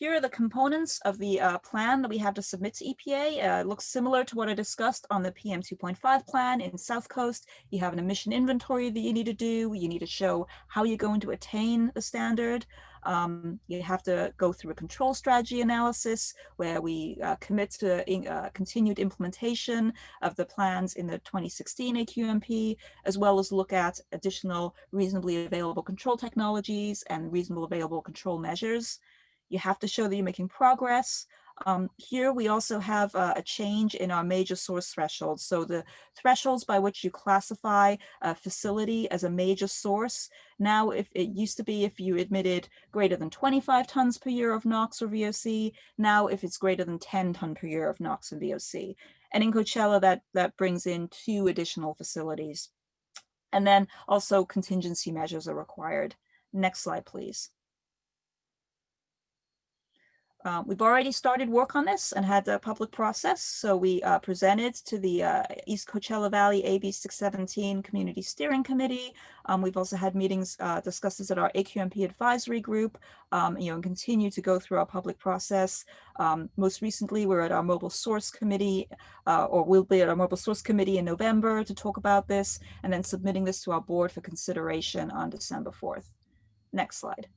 Here are the components of the plan that we have to submit to EPA. It looks similar to what I discussed on the PM 2.5 plan in South Coast. You have an emission inventory that you need to do. You need to show how you're going to attain the standard. You have to go through a control strategy analysis where we commit to continued implementation of the plans in the 2016 AQMP, as well as look at additional reasonably available control technologies and reasonable available control measures. You have to show that you're making progress. Here we also have a change in our major source thresholds. So the thresholds by which you classify a facility as a major source. Now, if it used to be if you emitted greater than 25 tons per year of NOx or VOC, now if it's greater than 10 ton per year of NOx and VOC. And in Coachella, that brings in 2 additional facilities. And then also contingency measures are required. Next slide, please. We've already started work on this and had the public process. So we presented to the East Coachella Valley AB 617 Community Steering Committee. We've also had meetings, discussed this at our AQMP advisory group, and continue to go through our public process. Most recently, we're at our Mobile Source Committee, or we'll be at our Mobile Source Committee in November to talk about this, and then submitting this to our board for consideration on December 4th. Next slide.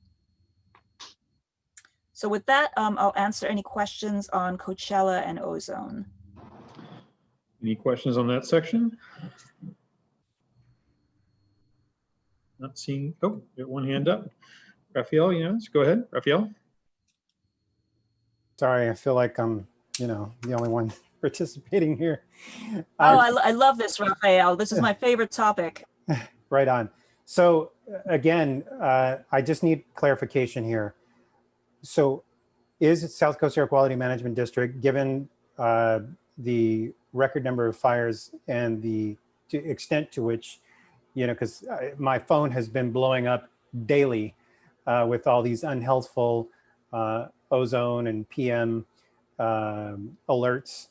So with that, I'll answer any questions on Coachella and ozone. Any questions on that section? Not seeing, oh, got one hand up. Raphael, yes, go ahead, Raphael. Sorry, I feel like I'm, the only one participating here. Oh, I love this, Raphael. This is my favorite topic. Right on. So again, I just need clarification here. So is South Coast Air Quality Management District, given the record number of fires and the extent to which, because my phone has been blowing up daily with all these unhealthful ozone and PM alerts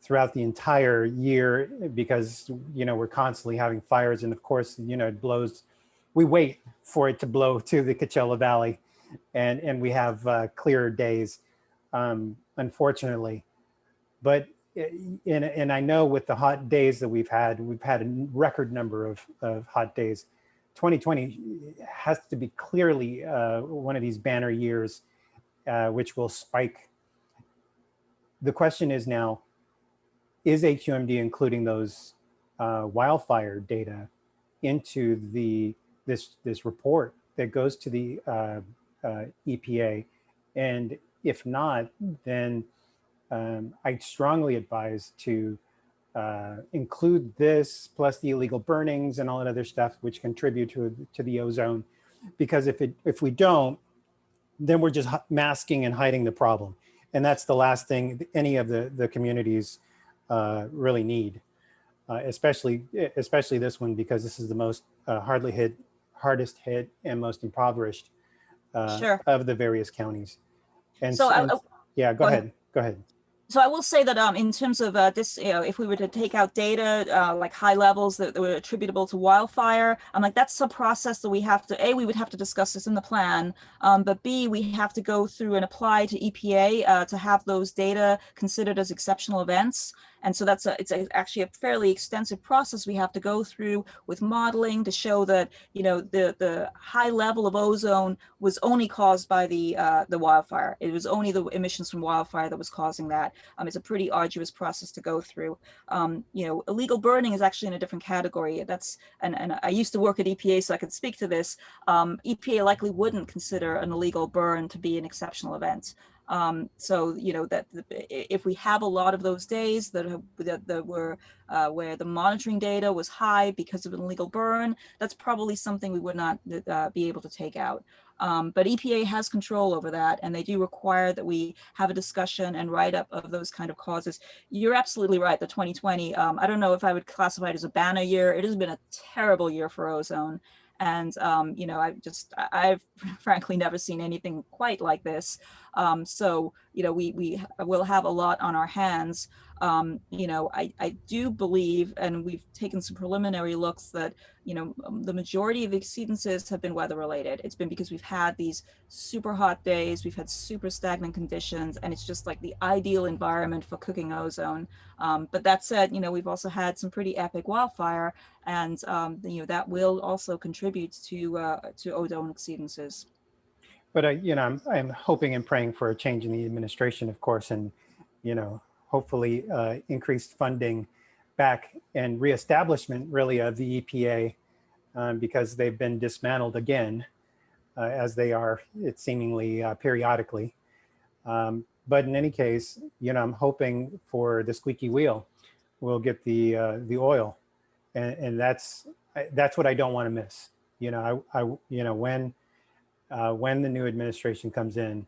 throughout the entire year, because, we're constantly having fires. And of course, it blows, we wait for it to blow to the Coachella Valley. And we have clearer days, unfortunately. But and I know with the hot days that we've had a record number of hot days. 2020 has to be clearly one of these banner years, which will spike. The question is now, is AQMD including those wildfire data into this report that goes to the EPA? And if not, then I'd strongly advise to include this plus the illegal burnings and all that other stuff which contribute to the ozone, because if we don't, then we're just masking and hiding the problem, and that's the last thing any of the communities really need, especially this one, because this is the most hardest hit and most impoverished Sure. of the various counties. And so yeah, go ahead. So I will say that in terms of this, if we were to take out data like high levels that were attributable to wildfire, I'm like, that's a process that we have to, we would have to discuss this in the plan, but B, we have to go through and apply to EPA to have those data considered as exceptional events. And so it's actually a fairly extensive process we have to go through with modeling to show that, the high level of ozone was only caused by the wildfire. It was only the emissions from wildfire that was causing that. It's a pretty arduous process to go through. Illegal burning is actually in a different category. And I used to work at EPA, so I could speak to this. EPA likely wouldn't consider an illegal burn to be an exceptional event. So that if we have a lot of those days that were where the monitoring data was high because of an illegal burn, that's probably something we would not be able to take out. But EPA has control over that, and they do require that we have a discussion and write up of those kind of causes. You're absolutely right. The 2020, I don't know if I would classify it as a banner year. It has been a terrible year for ozone. And, I've frankly never seen anything quite like this. So, we will have a lot on our hands. I do believe, and we've taken some preliminary looks that, the majority of exceedances have been weather related. It's been because we've had these super hot days, we've had super stagnant conditions, and it's just like the ideal environment for cooking ozone. But that said, we've also had some pretty epic wildfire, and that will also contribute to ozone exceedances. But I'm hoping and praying for a change in the administration, of course, and hopefully increased funding back and reestablishment really of the EPA, because they've been dismantled again, as they are it seemingly periodically. But in any case, I'm hoping for the squeaky wheel will get the oil, and that's what I don't want to miss. When the new administration comes in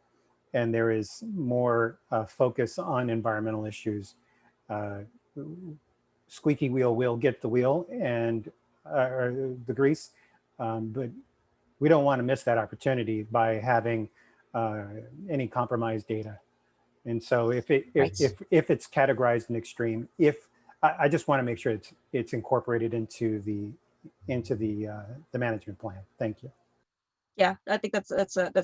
and there is more focus on environmental issues, squeaky wheel will get the wheel and the grease, but we don't want to miss that opportunity by having any compromised data. And so if it's categorized in extreme, I just want to make sure it's incorporated into the management plan. Thank you. Yeah, I think that's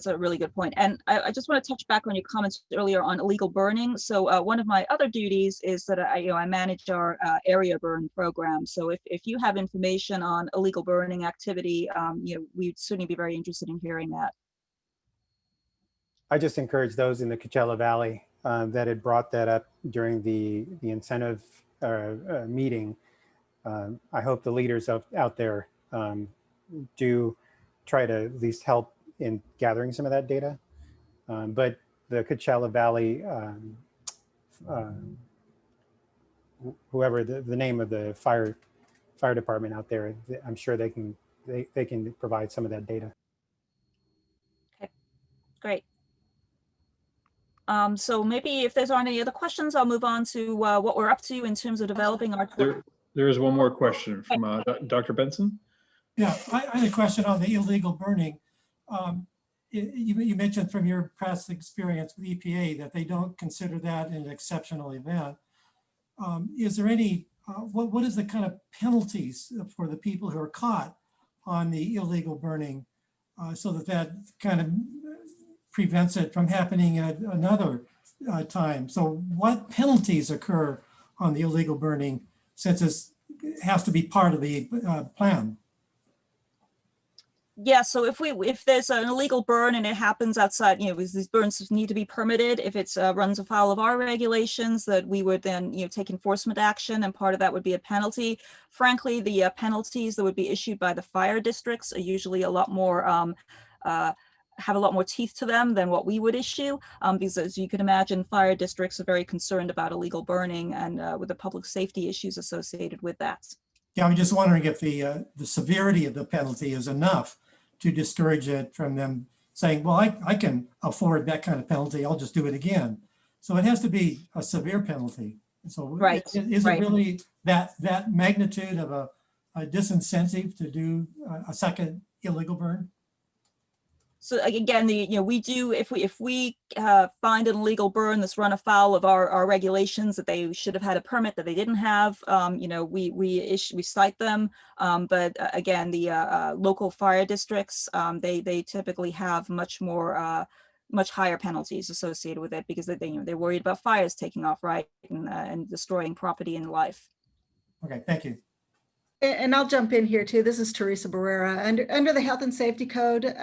a really good point. And I just want to touch back on your comments earlier on illegal burning. So one of my other duties is that I manage our area burn program. So if you have information on illegal burning activity, we'd certainly be very interested in hearing that. I just encourage those in the Coachella Valley that had brought that up during the incentive meeting. I hope the leaders out there do try to at least help in gathering some of that data. But the Coachella Valley, whoever the name of the fire department out there, I'm sure they can provide some of that data. Okay, great. So maybe if there's aren't any other questions, I'll move on to what we're up to in terms of developing our. There is one more question from Dr. Benson. Yeah, I had a question on the illegal burning. You mentioned from your past experience with EPA that they don't consider that an exceptional event. Is there any, what is the kind of penalties for the people who are caught on the illegal burning so that kind of prevents it from happening at another time? So what penalties occur on the illegal burning since it has to be part of the plan? Yeah, so if there's an illegal burn and it happens outside, these burns need to be permitted. If it's runs afoul of our regulations, that we would then take enforcement action, and part of that would be a penalty. Frankly, the penalties that would be issued by the fire districts are usually a lot more have a lot more teeth to them than what we would issue, because as you can imagine, fire districts are very concerned about illegal burning and with the public safety issues associated with that. Yeah, I'm just wondering if the severity of the penalty is enough to discourage it from them saying, well, I can afford that kind of penalty, I'll just do it again. So it has to be a severe penalty. So right. Is it really that magnitude of a disincentive to do a second illegal burn? So again, we do, if we find an illegal burn that's run afoul of our regulations, that they should have had a permit that they didn't have, we cite them. But again, the local fire districts, they typically have much higher penalties associated with it, because they're worried about fires taking off, right, and destroying property and life. Okay, thank you. And I'll jump in here too. This is Teresa Barrera. Under the Health and Safety Code,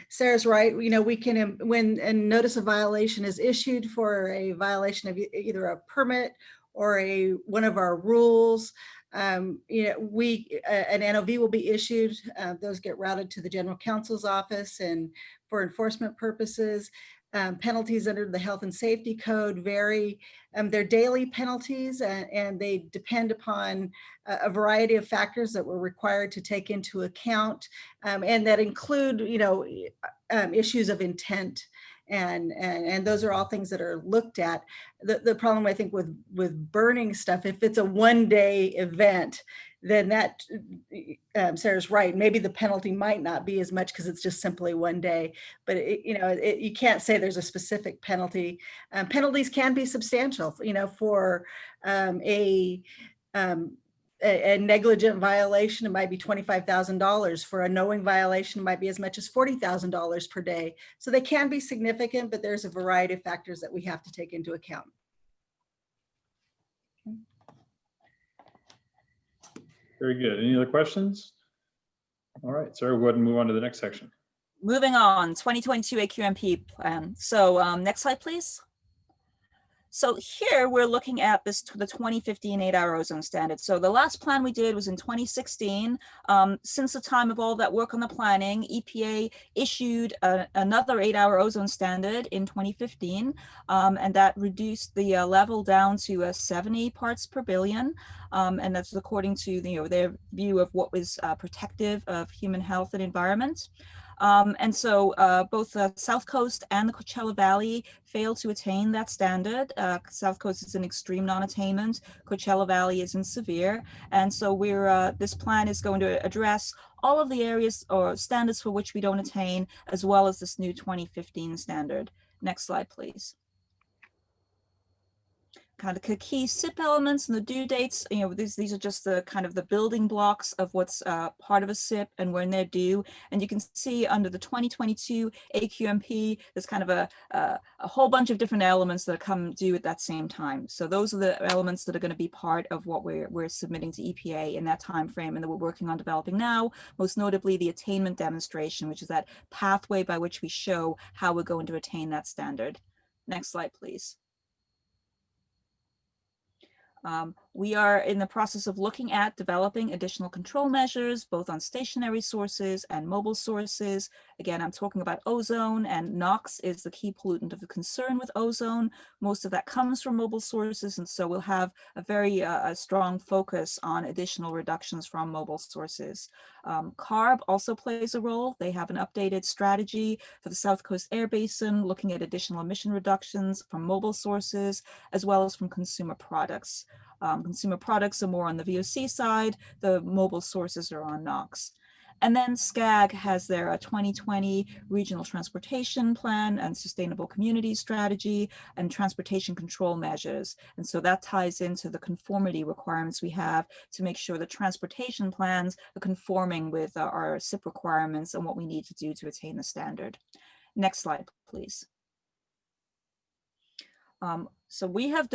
Sarah's right. We can, when a notice of violation is issued for a violation of either a permit or one of our rules, an NOV will be issued. Those get routed to the General Counsel's office, and for enforcement purposes, penalties under the Health and Safety Code vary. They're daily penalties, and they depend upon a variety of factors that we're required to take into account, and that include, issues of intent And those are all things that are looked at. The problem I think with burning stuff, if it's a one-day event, then that Sarah's right. Maybe the penalty might not be as much because it's just simply one day. But you can't say there's a specific penalty. Penalties can be substantial. For a negligent violation, it might be $25,000. For a knowing violation, it might be as much as $40,000 per day. So they can be significant, but there's a variety of factors that we have to take into account. Very good. Any other questions? All right, Sarah, we'll go ahead and move on to the next section. Moving on, 2022 AQMP plan. So next slide, please. So here we're looking at the 2015 8-hour ozone standard. So the last plan we did was in 2016. Since the time of all that work on the planning, EPA issued another 8-hour ozone standard in 2015, and that reduced the level down to 70 parts per billion. And that's according to their view of what was protective of human health and environment. And so both the South Coast and the Coachella Valley failed to attain that standard. South Coast is in extreme non-attainment. Coachella Valley is in severe. And so this plan is going to address all of the areas or standards for which we don't attain, as well as this new 2015 standard. Next slide, please. Kind of key SIP elements and the due dates. These are just the kind of the building blocks of what's part of a SIP and when they're due. And you can see under the 2022 AQMP, there's kind of a whole bunch of different elements that come due at that same time. So those are the elements that are going to be part of what we're submitting to EPA in that time frame and that we're working on developing now. Most notably, the attainment demonstration, which is that pathway by which we show how we're going to attain that standard. Next slide, please. We are in the process of looking at developing additional control measures, both on stationary sources and mobile sources. Again, I'm talking about ozone, and NOx is the key pollutant of concern with ozone. Most of that comes from mobile sources, and so we'll have a very strong focus on additional reductions from mobile sources. CARB also plays a role. They have an updated strategy for the South Coast Air Basin, looking at additional emission reductions from mobile sources, as well as from consumer products. Consumer products are more on the VOC side, the mobile sources are on NOx. And then SCAG has their 2020 Regional Transportation Plan and Sustainable Communities Strategy and Transportation Control Measures. And so that ties into the conformity requirements we have to make sure that transportation plans are conforming with our SIP requirements and what we need to do to attain the standard. Next slide, please. So we have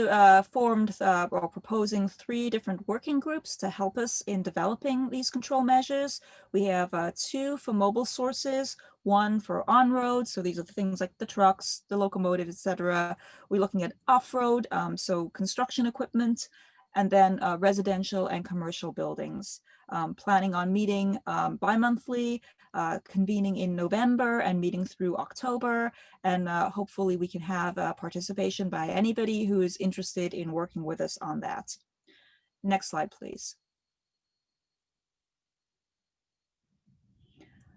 formed or proposing 3 different working groups to help us in developing these control measures. We have 2 for mobile sources, 1 for on-road. So these are things like the trucks, the locomotive, etc. We're looking at off-road, so construction equipment, and then residential and commercial buildings. Planning on meeting bi-monthly, convening in November and meeting through October. And hopefully we can have participation by anybody who is interested in working with us on that. Next slide, please.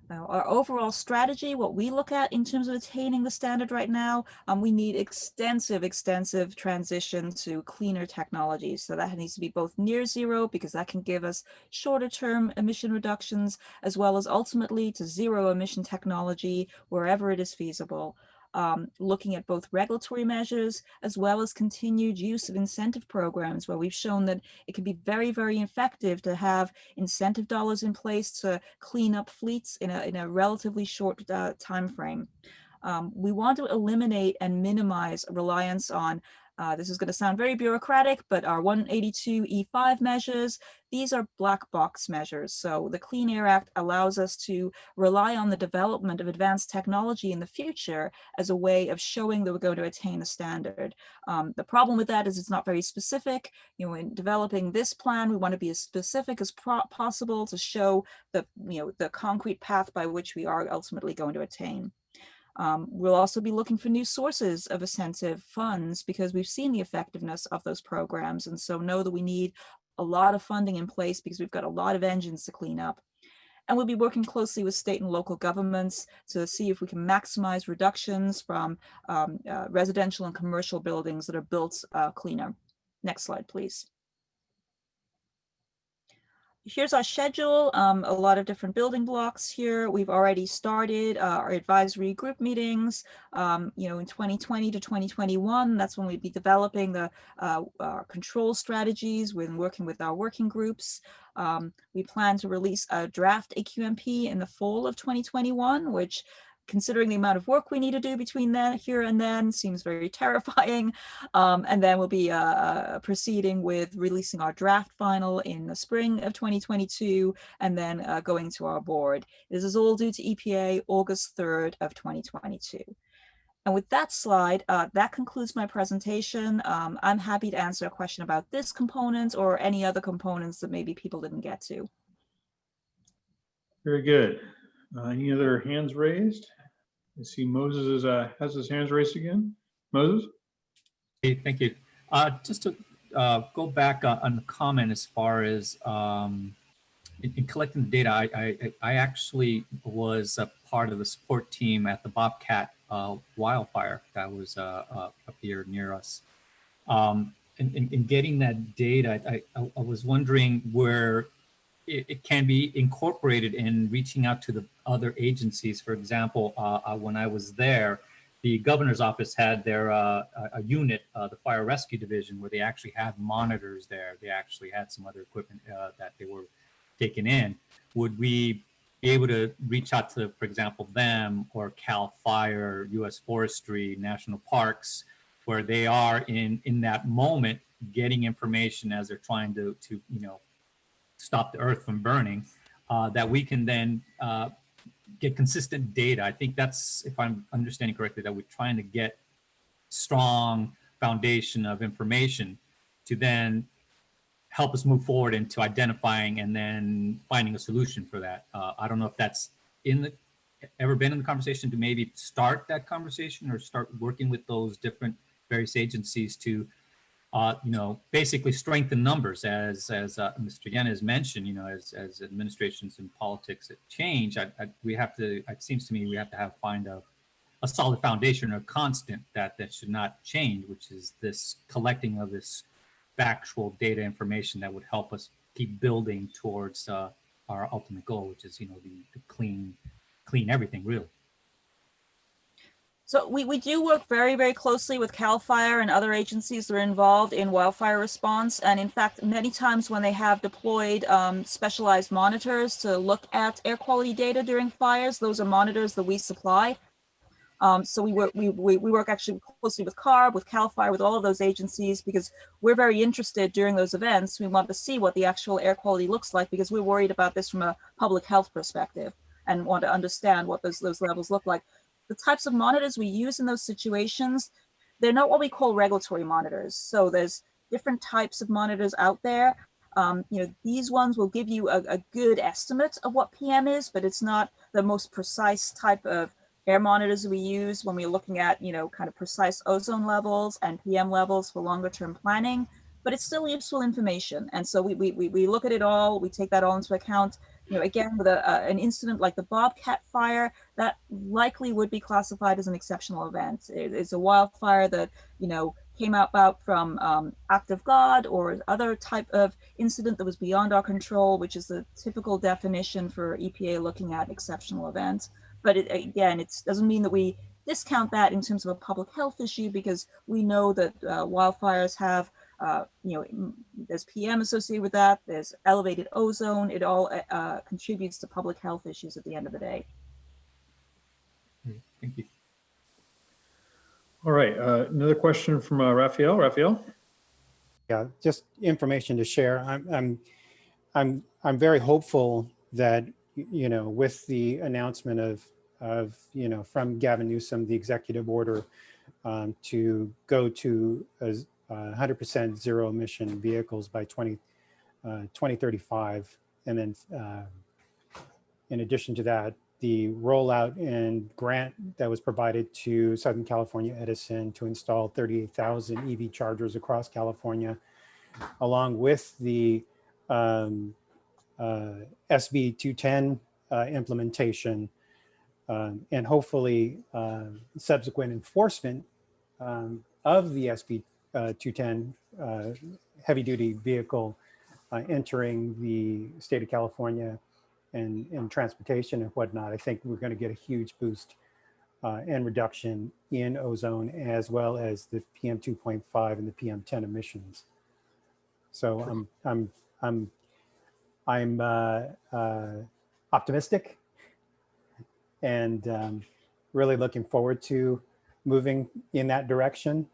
Now, our overall strategy, what we look at in terms of attaining the standard right now, we need extensive transition to cleaner technologies. So that needs to be both near zero, because that can give us shorter term emission reductions, as well as ultimately to zero emission technology wherever it is feasible. Looking at both regulatory measures as well as continued use of incentive programs, where we've shown that it can be very, very effective to have incentive dollars in place to clean up fleets in a relatively short time frame. We want to eliminate and minimize reliance on this is going to sound very bureaucratic, but our 182E5 measures, these are black box measures. So the Clean Air Act allows us to rely on the development of advanced technology in the future as a way of showing that we're going to attain the standard. The problem with that is it's not very specific. In developing this plan, we want to be as specific as possible to show the concrete path by which we are ultimately going to attain. We'll also be looking for new sources of incentive funds, because we've seen the effectiveness of those programs, and so know that we need a lot of funding in place because we've got a lot of engines to clean up. And we'll be working closely with state and local governments to see if we can maximize reductions from residential and commercial buildings that are built cleaner. Next slide, please. Here's our schedule, a lot of different building blocks here. We've already started our advisory group meetings, in 2020 to 2021. That's when we'd be developing the control strategies when working with our working groups. We plan to release a draft AQMP in the fall of 2021, which, considering the amount of work we need to do between here and then, seems very terrifying. And then we'll be proceeding with releasing our draft final in the spring of 2022, and then going to our board. This is all due to EPA August 3rd of 2022. And with that slide, that concludes my presentation. I'm happy to answer a question about this component or any other components that maybe people didn't get to. Very good. Any other hands raised? I see Moses has his hands raised again. Moses? Hey, thank you. Just to go back on the comment as far as in collecting the data, I actually was a part of the support team at the Bobcat wildfire that was up here near us. In getting that data, I was wondering where it can be incorporated in reaching out to the other agencies. For example, when I was there, the governor's office had their a unit, the fire rescue division, where they actually had monitors there. They actually had some other equipment that they were taking in. Would we be able to reach out to, for example, them or CAL FIRE, U.S. Forestry, National Parks, where they are in that moment getting information as they're trying to stop the earth from burning, that we can then get consistent data. I think that's, if I'm understanding correctly, that we're trying to get strong foundation of information to then help us move forward into identifying and then finding a solution for that. I don't know if that's ever been in the conversation to maybe start that conversation or start working with those different various agencies to basically strengthen numbers as Mr. Yen has mentioned, as administrations and politics change, we have to, it seems to me we have to find a solid foundation or constant that should not change, which is this collecting of this factual data information that would help us keep building towards our ultimate goal, which is, the clean everything, really. So we do work very, very closely with CAL FIRE and other agencies that are involved in wildfire response. And in fact, many times when they have deployed specialized monitors to look at air quality data during fires, those are monitors that we supply. So we work actually closely with CARB, with CAL FIRE, with all of those agencies, because we're very interested during those events. We want to see what the actual air quality looks like, because we're worried about this from a public health perspective and want to understand what those levels look like. The types of monitors we use in those situations, they're not what we call regulatory monitors. So there's different types of monitors out there. These ones will give you a good estimate of what PM is, but it's not the most precise type of air monitors we use when we're looking at, kind of precise ozone levels and PM levels for longer term planning, but it's still useful information. And so we look at it all, we take that all into account. Again, with an incident like the Bobcat fire, that likely would be classified as an exceptional event. It's a wildfire that, came about from act of God or other type of incident that was beyond our control, which is the typical definition for EPA looking at exceptional events. But it doesn't mean that we discount that in terms of a public health issue, because we know that wildfires have there's PM associated with that, there's elevated ozone, it all contributes to public health issues at the end of the day. Thank you. All right, another question from Raphael. Raphael? Yeah, just information to share. I'm very hopeful that, with the announcement of from Gavin Newsom, the executive order to go to 100% zero emission vehicles by 2035. And then in addition to that, the rollout and grant that was provided to Southern California Edison to install 38,000 EV chargers across California, along with the SB 210 implementation, and hopefully subsequent enforcement of the SB 210 heavy-duty vehicle entering the state of California and transportation and whatnot. I think we're going to get a huge boost and reduction in ozone, as well as the PM 2.5 and the PM 10 emissions. So I'm optimistic and really looking forward to moving in that direction.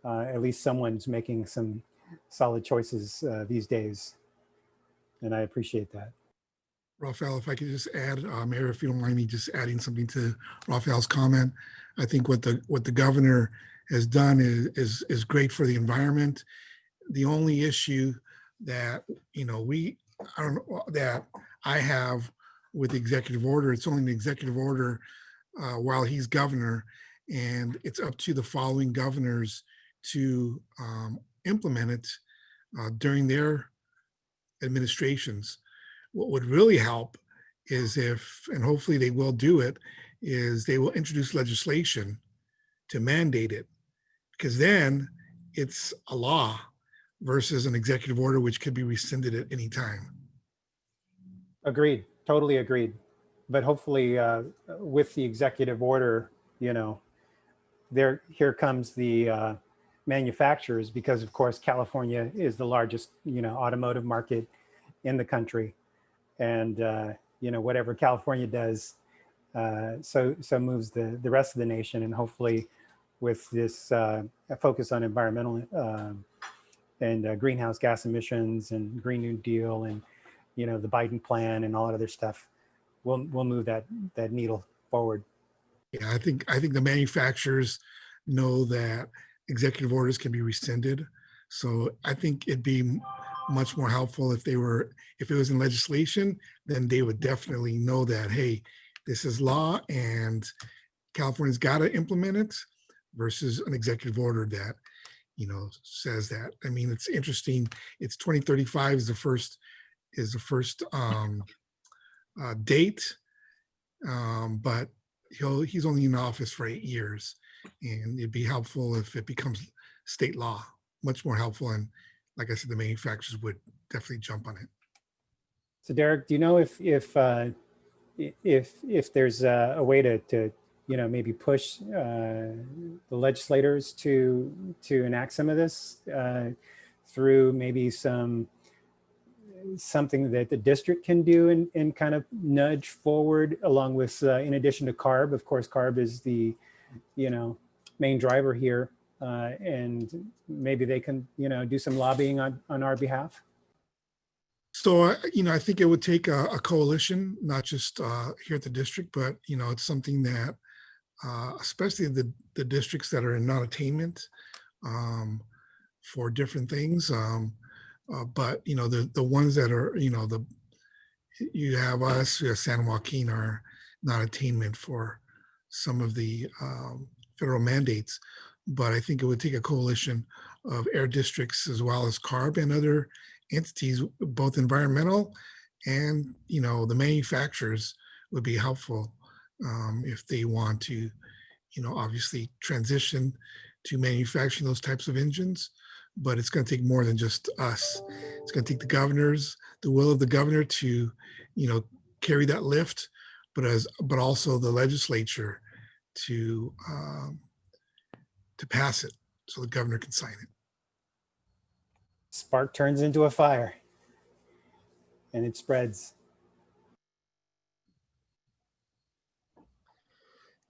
At least someone's making some solid choices these days, and I appreciate that. Rafael, if I could just add, Mayor, if you don't mind me just adding something to Rafael's comment. I think what the governor has done is great for the environment. The only issue that that I have with the executive order, it's only an executive order while he's governor, and it's up to the following governors to implement it during their administrations. What would really help is if, and hopefully they will do it, is they will introduce legislation to mandate it, because then it's a law versus an executive order which could be rescinded at any time. Agreed, totally agreed. But hopefully with the executive order, here comes the manufacturers, because of course California is the largest automotive market in the country, and whatever California does so moves the rest of the nation. And hopefully with this focus on environmental and greenhouse gas emissions and Green New Deal and the Biden plan and all that other stuff, we'll move that needle forward. Yeah, I think the manufacturers know that executive orders can be rescinded. So I think it'd be much more helpful if it was in legislation, then they would definitely know that, hey, this is law and California's got to implement it, versus an executive order that, says that. I mean, it's interesting. It's 2035 is the first date, but he's only in office for 8 years, and it'd be helpful if it becomes state law, much more helpful. And like I said, the manufacturers would definitely jump on it. So Derek, do you know if there's a way to maybe push the legislators to enact some of this through maybe something that the district can do and kind of nudge forward, along with in addition to CARB? Of course, CARB is the main driver here, and maybe they can do some lobbying on our behalf. So I think it would take a coalition, not just here at the district, but it's something that especially the districts that are in non-attainment for different things. But the ones that are you have us, you have San Joaquin are non-attainment for some of the federal mandates. But I think it would take a coalition of air districts as well as CARB and other entities, both environmental and the manufacturers would be helpful if they want to obviously transition to manufacturing those types of engines. But it's going to take more than just us. It's going to take the will of the governor to carry that lift, but also the legislature to pass it so the governor can sign it. Spark turns into a fire and it spreads.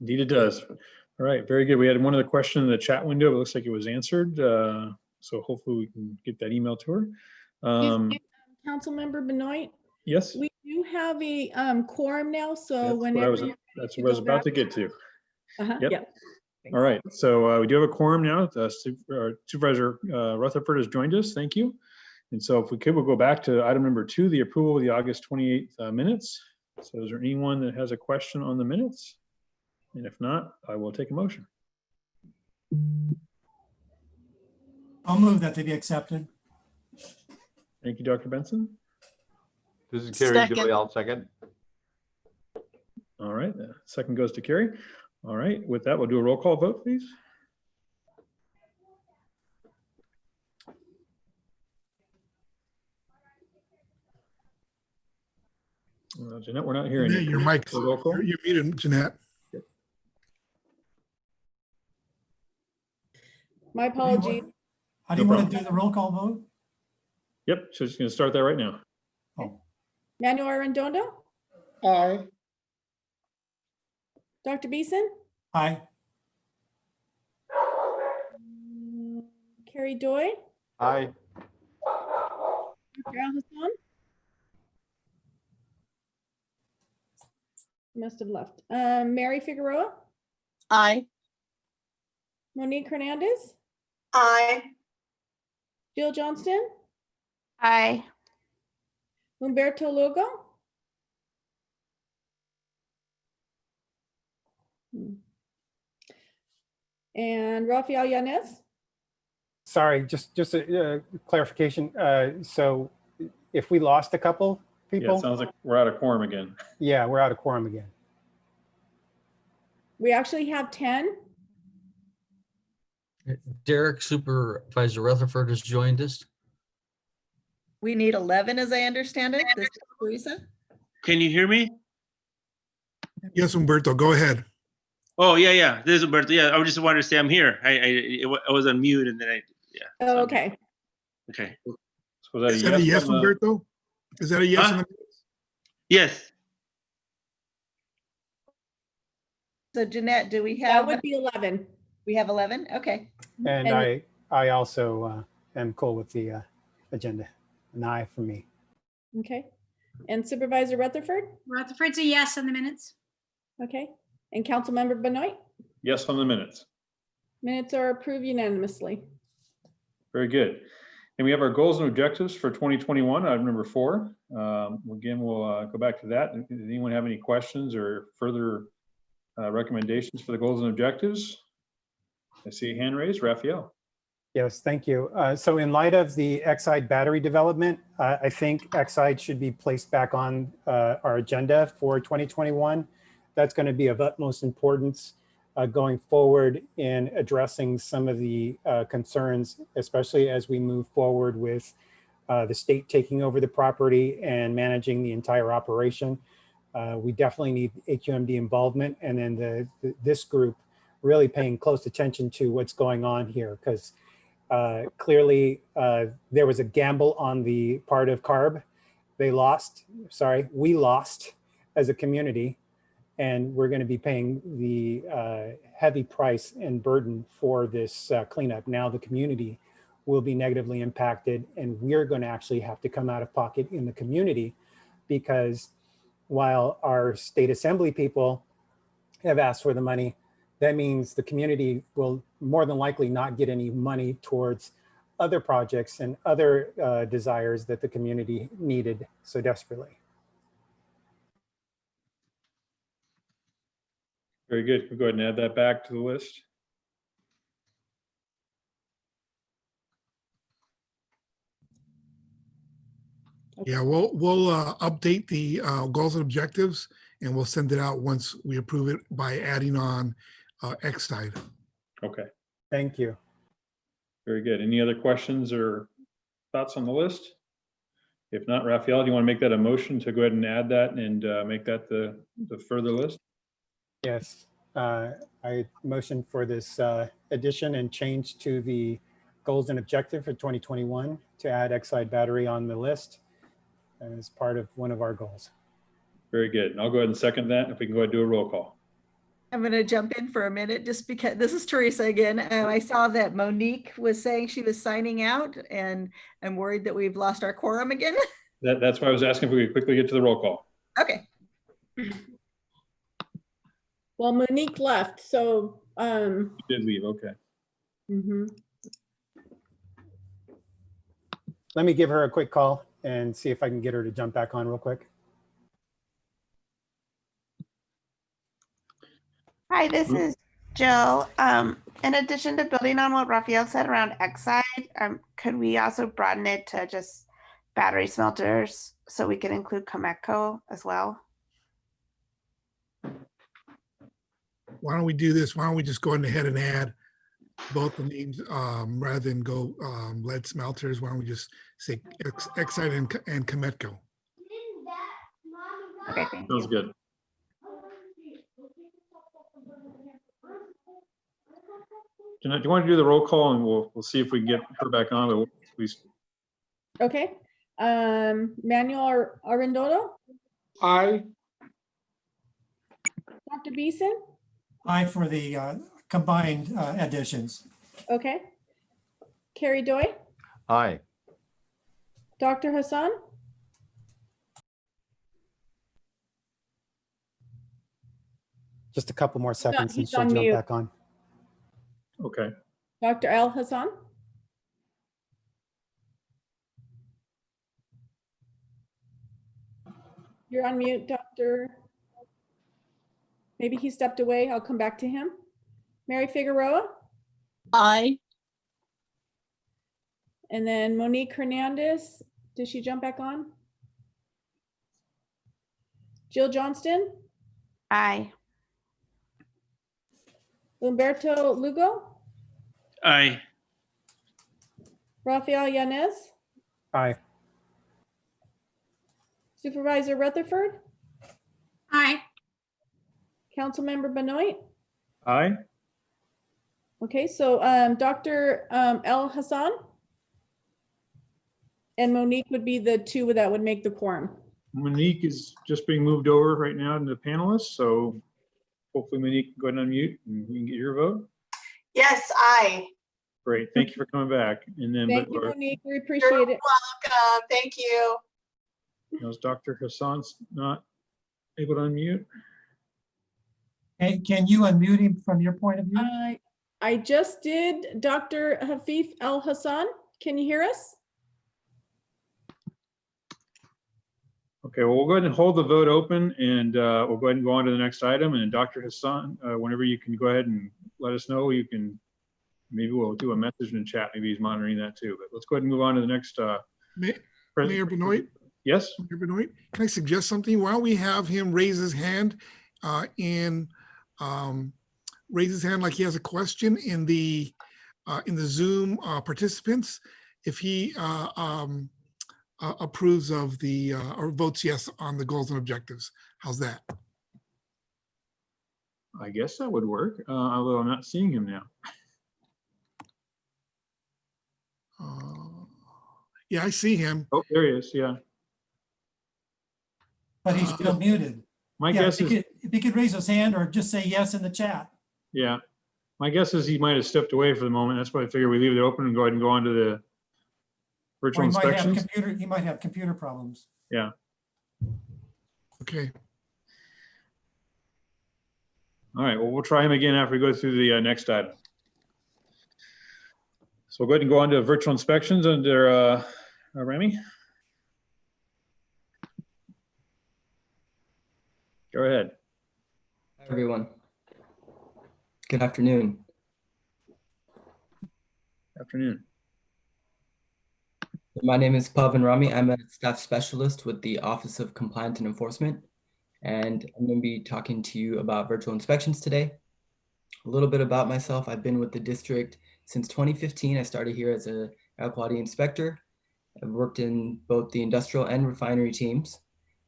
Indeed it does. All right, very good. We had one other question in the chat window. It looks like it was answered. So hopefully we can get that email to her. Councilmember Benoit? Yes? We do have a quorum now, so that's what I was about to get to. Yep. Yeah. All right, so we do have a quorum now. Supervisor Rutherford has joined us. Thank you. And so if we could, we'll go back to item number 2, the approval of the August 28th minutes. So is there anyone that has a question on the minutes? And if not, I will take a motion. I'll move that they be accepted. Thank you, Dr. Benson. This is Kerry Joy, I'll second. All right, the second goes to Carrie. All right, with that, we'll do a roll call vote, please. Jeanette, we're not hearing Jeanette, you. your mic, Roll call? you're muted, Jeanette. My apologies. How do you want to do the roll call vote? Yep, so she's going to start that right now. Oh, Manuel Arredondo, Aye. Dr. Beeson, aye. Carrie Doy, Aye. Dr. Al-Hassan. Must have left. Mary Figueroa, Aye. Monique Hernandez, Aye. Jill Johnston, Aye. Humberto Lugo. And Rafael Yanez. Sorry, just a clarification. So if we lost a couple Yeah, people, it sounds like we're out of quorum again. yeah, we're out of quorum again. We actually have 10. Derek, Supervisor Rutherford has joined us. We need 11, as I understand it. This is Teresa. Can you hear me? Yes, Humberto, go ahead. Oh, yeah. This is Umberto. Yeah, I just wanted to say I'm here. I was on mute and then yeah. Oh, So okay. okay. So is Is that a yes, on the- Humberto? Is that a yes? Huh? on the- Yes. So Jeanette, do we That have, would be 11. we have 11? Okay. And And- I also am cool with the agenda. An aye for me. Okay. And Supervisor Rutherford. Rutherford's a yes on the minutes. Okay. And Councilmember Benoit. Yes on the minutes. Minutes are approved unanimously. Very good. And we have our goals and objectives for 2021, item number 4. Again, we'll go back to that. Does anyone have any questions or further recommendations for the goals and objectives? I see a hand raised. Raphael. Yes, thank you. So in light of the Exide battery development, I think Exide should be placed back on our agenda for 2021. That's going to be of utmost importance going forward in addressing some of the concerns, especially as we move forward with the state taking over the property and managing the entire operation. We definitely need AQMD involvement, and then this group really paying close attention to what's going on here, because clearly there was a gamble on the part of CARB. We lost as a community, and we're going to be paying the heavy price and burden for this cleanup. Now the community will be negatively impacted, and we're going to actually have to come out of pocket in the community, because while our state assembly people have asked for the money, that means the community will more than likely not get any money towards other projects and other desires that the community needed so desperately. Very good. We'll go ahead and add that back to the list. Yeah, we'll update the goals and objectives, and we'll send it out once we approve it by adding on Exide. Okay, Thank you. very good. Any other questions or thoughts on the list? If not, Raphael, do you want to make that a motion to go ahead and add that and make that the further list? Yes, I motion for this addition and change to the goals and objective for 2021 to add Exide battery on the list as part of one of our goals. Very good. And I'll go ahead and second that. If we can go ahead and do a roll call. I'm going to jump in for a minute just because this is Teresa again. I saw that Monique was saying she was signing out, and I'm worried that we've lost our quorum again. That's why I was asking if we could quickly get to the roll call. Okay. Well, Monique left, so. You did leave, okay. Mhm. Let me give her a quick call and see if I can get her to jump back on real quick. Hi, this is Jill. In addition to building on what Raphael said around Exide, could we also broaden it to just battery smelters so we can include Comeco as well? why don't we do this? Why don't we just go ahead and add both the names rather than go lead smelters? Why don't we just say Exide and Cometco? Okay, thank Sounds you. good. Jeanette, do you want to do the roll call and we'll see if we can get her back on, but please. Okay. Manuel Arundolo, Aye. Dr. Beeson, Aye for the combined additions. okay. Carrie Doy, Aye. Dr. Hassan, Just a couple more seconds and he's she'll on jump mute. back on. Okay. Dr. Al Hassan. You're on mute, Doctor. Maybe he stepped away. I'll come back to him. Mary Figueroa, Aye. and then Monique Hernandez. Did she jump back on? Jill Johnston, Aye. Humberto Lugo, Aye. Rafael Yanez, Aye. Supervisor Rutherford, Aye. Councilmember Benoit. Aye. Okay, so Dr. El Hassan and Monique would be the two that would make the quorum. Monique is just being moved over right now to the panelists, so hopefully Monique can go ahead and unmute and we can get your vote. Yes, aye. Great, thank you for coming back. And then Thank but you, Monique. We appreciate it. Welcome. Thank you. was Dr. Hassan's not able to unmute? Hey, can you unmute him from your point of view? I just did. Dr. Hafif El Hassan, can you hear us? Okay, well, we'll go ahead and hold the vote open and we'll go ahead and go on to the next item. And Dr. Hassan, whenever you can go ahead and let us know, you can, maybe we'll do a message in the chat. Maybe he's monitoring that too, but let's go ahead and move on to the next. Mayor Benoit? Yes? Mayor Benoit, can I suggest something? Why don't we have him raise his hand raise his hand like he has a question in the Zoom participants, if he approves of the or votes yes on the goals and objectives. How's that? I guess that would work, although I'm not seeing him now. Yeah, I see him. Oh, there he is, yeah. But he's still muted. My Yeah, guess is, if he could raise his hand or just say yes in the chat. yeah, my guess is he might have stepped away for the moment. That's why I figured we leave it open and go ahead and go on to the virtual Or he might have inspections. he might have computer problems. Yeah. Okay. All right, well, we'll try him again after we go through the next item. So we'll go ahead and go on to virtual inspections under Remy. Go ahead. Hi, everyone. Good afternoon. Afternoon. My name is Pavan Rami. I'm a staff specialist with the Office of Compliance and Enforcement, and I'm going to be talking to you about virtual inspections today. A little bit about myself. I've been with the district since 2015. I started here as an air quality inspector. I've worked in both the industrial and refinery teams,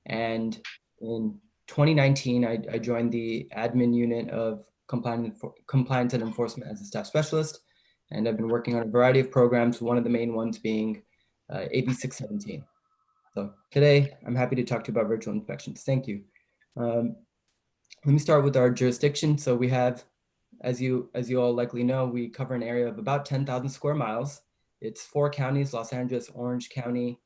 and in 2019, I joined the admin unit of compliance and enforcement as a staff specialist, and I've been working on a variety of programs, one of the main ones being AB 617. So today, I'm happy to talk to you about virtual inspections. Thank you. Let me start with our jurisdiction. So we have, as you all likely know, we cover an area of about 10,000 square miles. It's 4 counties, Los Angeles, Orange County,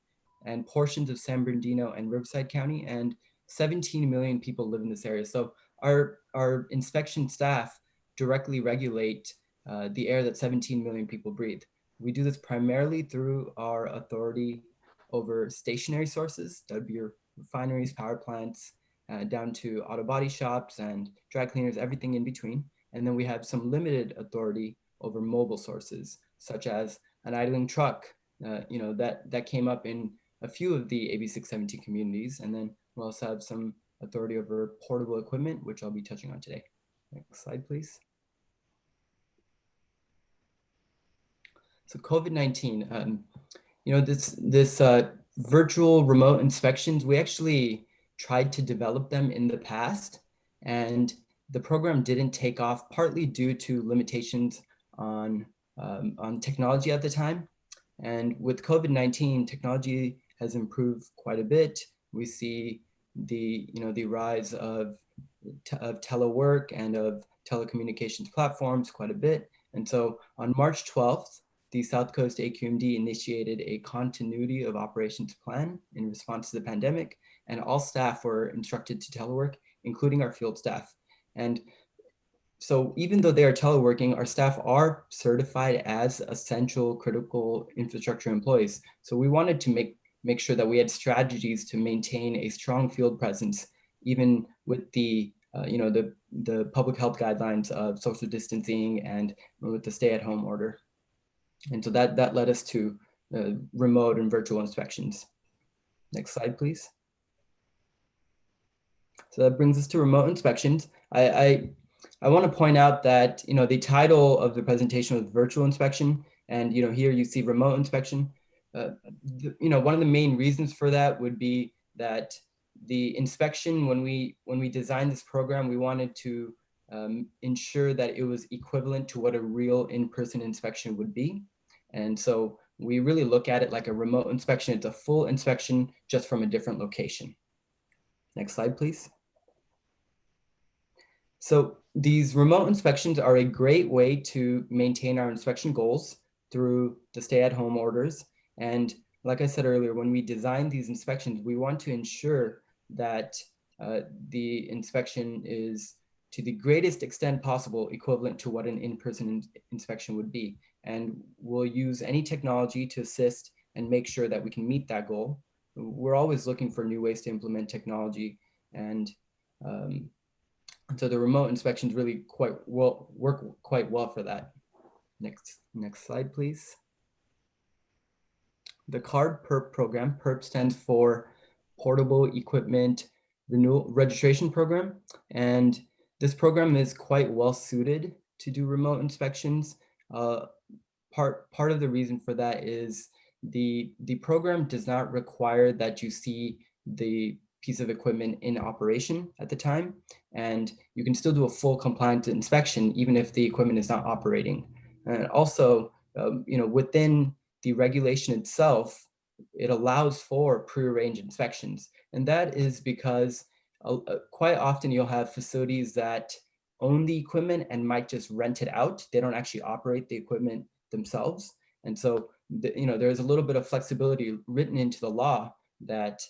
and portions of San Bernardino and Riverside County, and 17 million people live in this area. So our inspection staff directly regulate the air that 17 million people breathe. We do this primarily through our authority over stationary sources. That would be your refineries, power plants, down to auto body shops and dry cleaners, everything in between. And then we have some limited authority over mobile sources, such as an idling truck, that came up in a few of the AB 617 communities. And then we also have some authority over portable equipment, which I'll be touching on today. Next slide, please. So COVID-19, you know, this virtual remote inspections, we actually tried to develop them in the past, and the program didn't take off, partly due to limitations on technology at the time. And with COVID-19, technology has improved quite a bit. We see the rise of telework and of telecommunications platforms quite a bit. And so on March 12th, the South Coast AQMD initiated a continuity of operations plan in response to the pandemic, and all staff were instructed to telework, including our field staff. And so even though they are teleworking, our staff are certified as essential critical infrastructure employees. So we wanted to make sure that we had strategies to maintain a strong field presence, even with the the public health guidelines of social distancing and with the stay-at-home order. And so that led us to remote and virtual inspections. Next slide, please. So that brings us to remote inspections. I want to point out that the title of the presentation was virtual inspection, and here you see remote inspection. One of the main reasons for that would be that the inspection, when we designed this program, we wanted to ensure that it was equivalent to what a real in-person inspection would be. And so we really look at it like a remote inspection. It's a full inspection just from a different location. Next slide, please. So these remote inspections are a great way to maintain our inspection goals through the stay-at-home orders. And like I said earlier, when we design these inspections, we want to ensure that the inspection is, to the greatest extent possible, equivalent to what an in-person inspection would be. And we'll use any technology to assist and make sure that we can meet that goal. We're always looking for new ways to implement technology, and so the remote inspections really work quite well for that. Next slide, please. The CARB PERP program, PERP stands for Portable Equipment Renewal Registration Program, and this program is quite well suited to do remote inspections. Part of the reason for that is the program does not require that you see the piece of equipment in operation at the time, and you can still do a full compliant inspection even if the equipment is not operating. And also, within the regulation itself, it allows for prearranged inspections, and that is because quite often you'll have facilities that own the equipment and might just rent it out. They don't actually operate the equipment themselves. And so, there's a little bit of flexibility written into the law that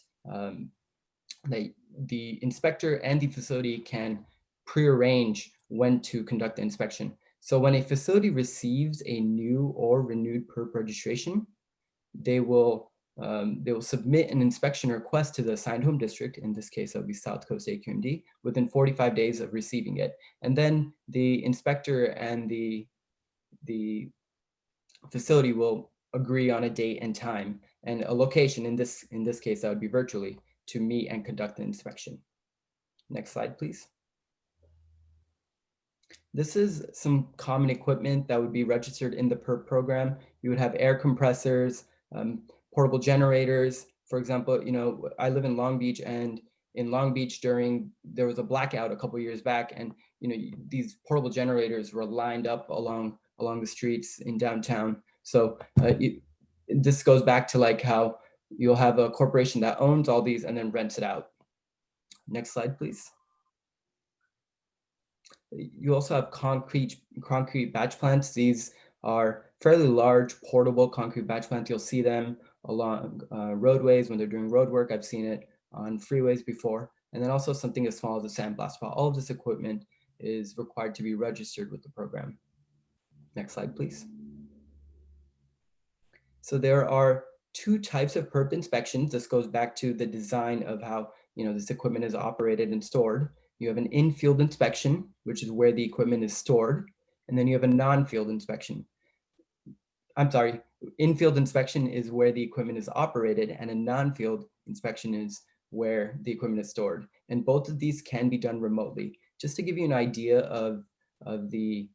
the inspector and the facility can prearrange when to conduct the inspection. So when a facility receives a new or renewed PERP registration, they will submit an inspection request to the assigned home district. In this case, that would be South Coast AQMD, within 45 days of receiving it. And then the inspector and the facility will agree on a date and time and a location. In this case, that would be virtually, to meet and conduct the inspection. Next slide, please. This is some common equipment that would be registered in the PERP program. You would have air compressors, portable generators. For example, I live in Long Beach, and in Long Beach there was a blackout a couple of years back, and these portable generators were lined up along the streets in downtown. So this goes back to like how you'll have a corporation that owns all these and then rents it out. Next slide, please. You also have concrete batch plants. These are fairly large portable concrete batch plants. You'll see them along roadways when they're doing road work. I've seen it on freeways before. And then also something as small as a sandblast pile. All of this equipment is required to be registered with the program. Next slide, please. So there are two types of PERP inspections. This goes back to the design of how this equipment is operated and stored. You have an in-field inspection, which is where the equipment is stored, and then you have a non-field inspection. I'm sorry, in-field inspection is where the equipment is operated, and a non-field inspection is where the equipment is stored. And both of these can be done remotely. just to give you an idea of the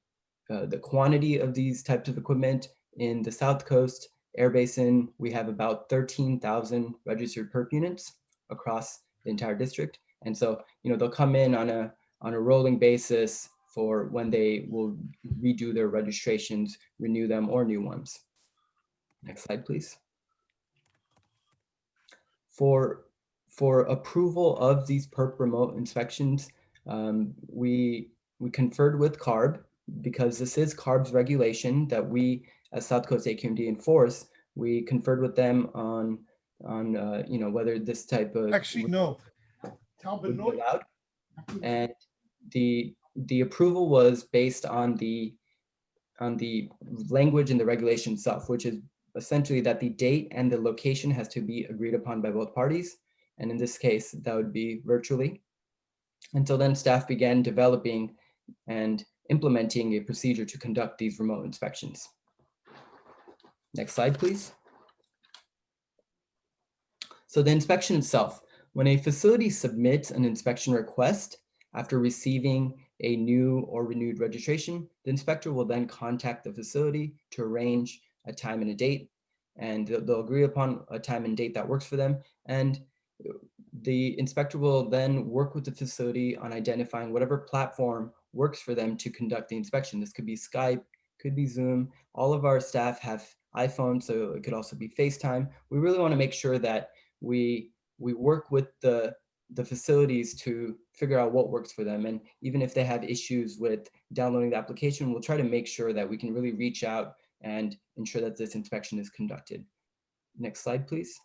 quantity of these types of equipment, in the South Coast Air Basin, we have about 13,000 registered perp units across the entire district. And so, they'll come in on a rolling basis for when they will redo their registrations, renew them, or new ones. Next slide, please. For approval of these perp remote inspections, we conferred with CARB, because this is CARB's regulation that we as South Coast AQMD enforce. We conferred with them on whether this type of Actually, no. would be allowed. And the approval was based on the language in the regulation itself, which is essentially that the date and the location has to be agreed upon by both parties. And in this case, that would be virtually. Until then, staff began developing and implementing a procedure to conduct these remote inspections. Next slide, please. So the inspection itself, when a facility submits an inspection request after receiving a new or renewed registration, the inspector will then contact the facility to arrange a time and a date, and they'll agree upon a time and date that works for them. And the inspector will then work with the facility on identifying whatever platform works for them to conduct the inspection. This could be Skype, could be Zoom. All of our staff have iPhones, so it could also be FaceTime. We really want to make sure that we work with the facilities to figure out what works for them. And even if they have issues with downloading the application, we'll try to make sure that we can really reach out and ensure that this inspection is conducted. Next slide, please.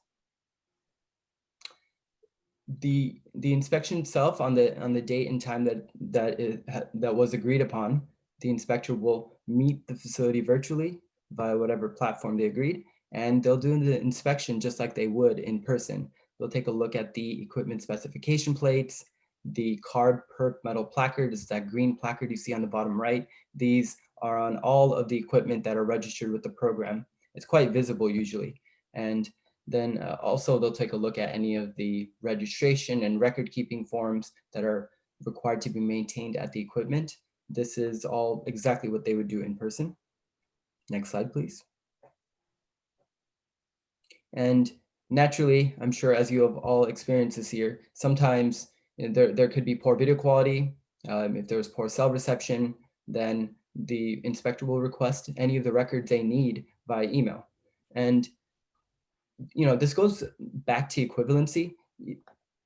The inspection itself, on the date and time that was agreed upon, the inspector will meet the facility virtually via whatever platform they agreed, and they'll do the inspection just like they would in person. They'll take a look at the equipment specification plates, the CARB perp metal placard. This is that green placard you see on the bottom right. These are on all of the equipment that are registered with the program. It's quite visible usually. And then also they'll take a look at any of the registration and record keeping forms that are required to be maintained at the equipment. This is all exactly what they would do in person. Next slide, please. And naturally, I'm sure as you have all experienced this year, sometimes there could be poor video quality. If there's poor cell reception, then the inspector will request any of the records they need via email. And this goes back to equivalency.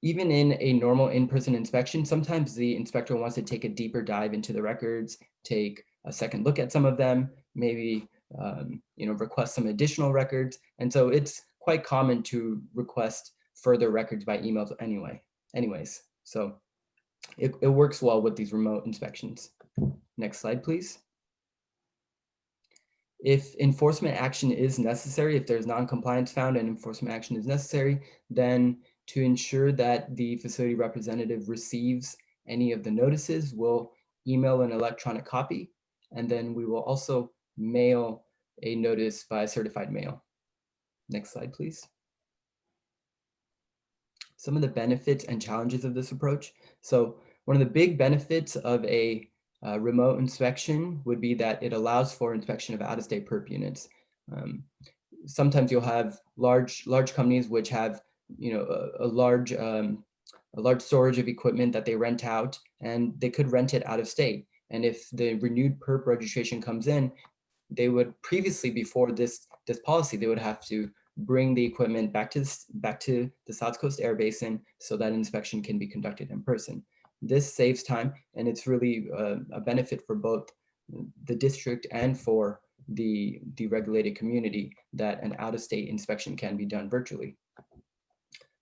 Even in a normal in-person inspection, sometimes the inspector wants to take a deeper dive into the records, take a second look at some of them, maybe request some additional records. And so it's quite common to request further records by emails anyways. So it works well with these remote inspections. Next slide, please. If enforcement action is necessary, if there's non-compliance found and enforcement action is necessary, then to ensure that the facility representative receives any of the notices, we'll email an electronic copy, and then we will also mail a notice by certified mail. Next slide, please. Some of the benefits and challenges of this approach. So one of the big benefits of a remote inspection would be that it allows for inspection of out-of-state perp units. Sometimes you'll have large companies which have a large storage of equipment that they rent out, and they could rent it out of state. And if the renewed perp registration comes in, they would previously, before this policy, they would have to bring the equipment back to the South Coast Air Basin so that inspection can be conducted in person. This saves time, and it's really a benefit for both the district and for the regulated community that an out-of-state inspection can be done virtually.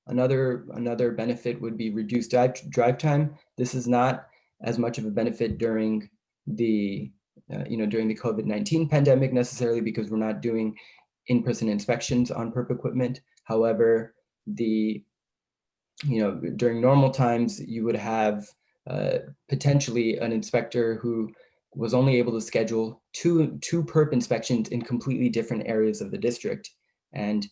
Another benefit would be reduced drive time. This is not as much of a benefit during the COVID-19 pandemic necessarily, because we're not doing in-person inspections on perp equipment. However, during normal times, you would have potentially an inspector who was only able to schedule two perp inspections in completely different areas of the district. And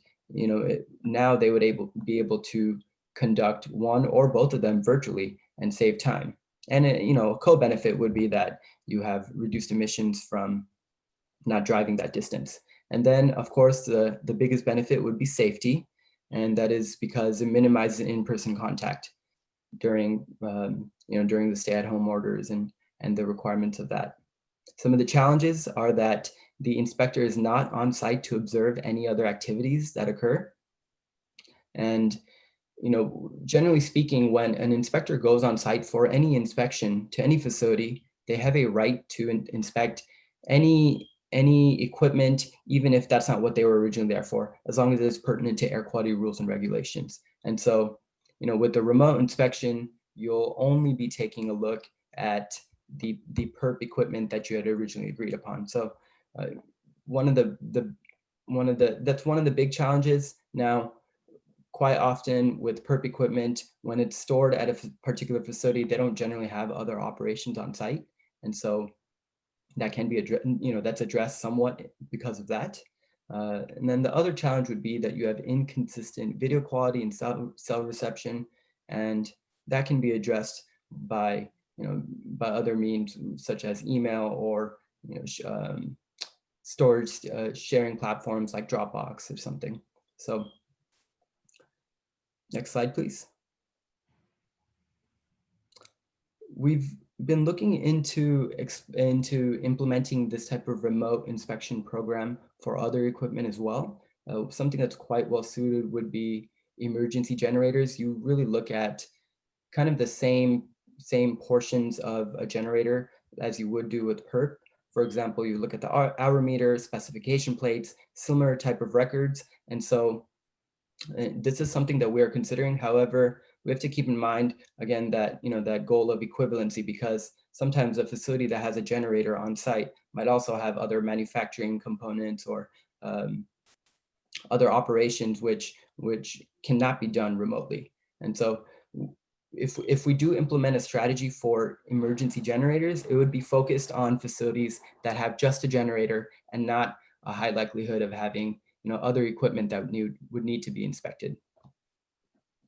now they would be able to conduct one or both of them virtually and save time. And a co-benefit would be that you have reduced emissions from not driving that distance. And then, of course, the biggest benefit would be safety, and that is because it minimizes in-person contact during during the stay-at-home orders and the requirements of that. Some of the challenges are that the inspector is not on site to observe any other activities that occur. And generally speaking, when an inspector goes on site for any inspection to any facility, they have a right to inspect any equipment, even if that's not what they were originally there for, as long as it's pertinent to air quality rules and regulations. And so, with the remote inspection, you'll only be taking a look at the PERP equipment that you had originally agreed upon. So, that's one of the big challenges. Now, quite often with PERP equipment, when it's stored at a particular facility, they don't generally have other operations on site, and so that can be that's addressed somewhat because of that. And then the other challenge would be that you have inconsistent video quality and cell reception, and that can be addressed by by other means such as email or storage sharing platforms like Dropbox or something. So next slide, please. We've been looking into implementing this type of remote inspection program for other equipment as well. Something that's quite well suited would be emergency generators. You really look at kind of the same portions of a generator as you would do with PERP. For example, you look at the hour meter, specification plates, similar type of records. And so this is something that we're considering. However, we have to keep in mind, again, that that goal of equivalency, because sometimes a facility that has a generator on site might also have other manufacturing components or other operations which cannot be done remotely. And so if we do implement a strategy for emergency generators, it would be focused on facilities that have just a generator and not a high likelihood of having other equipment that would need to be inspected.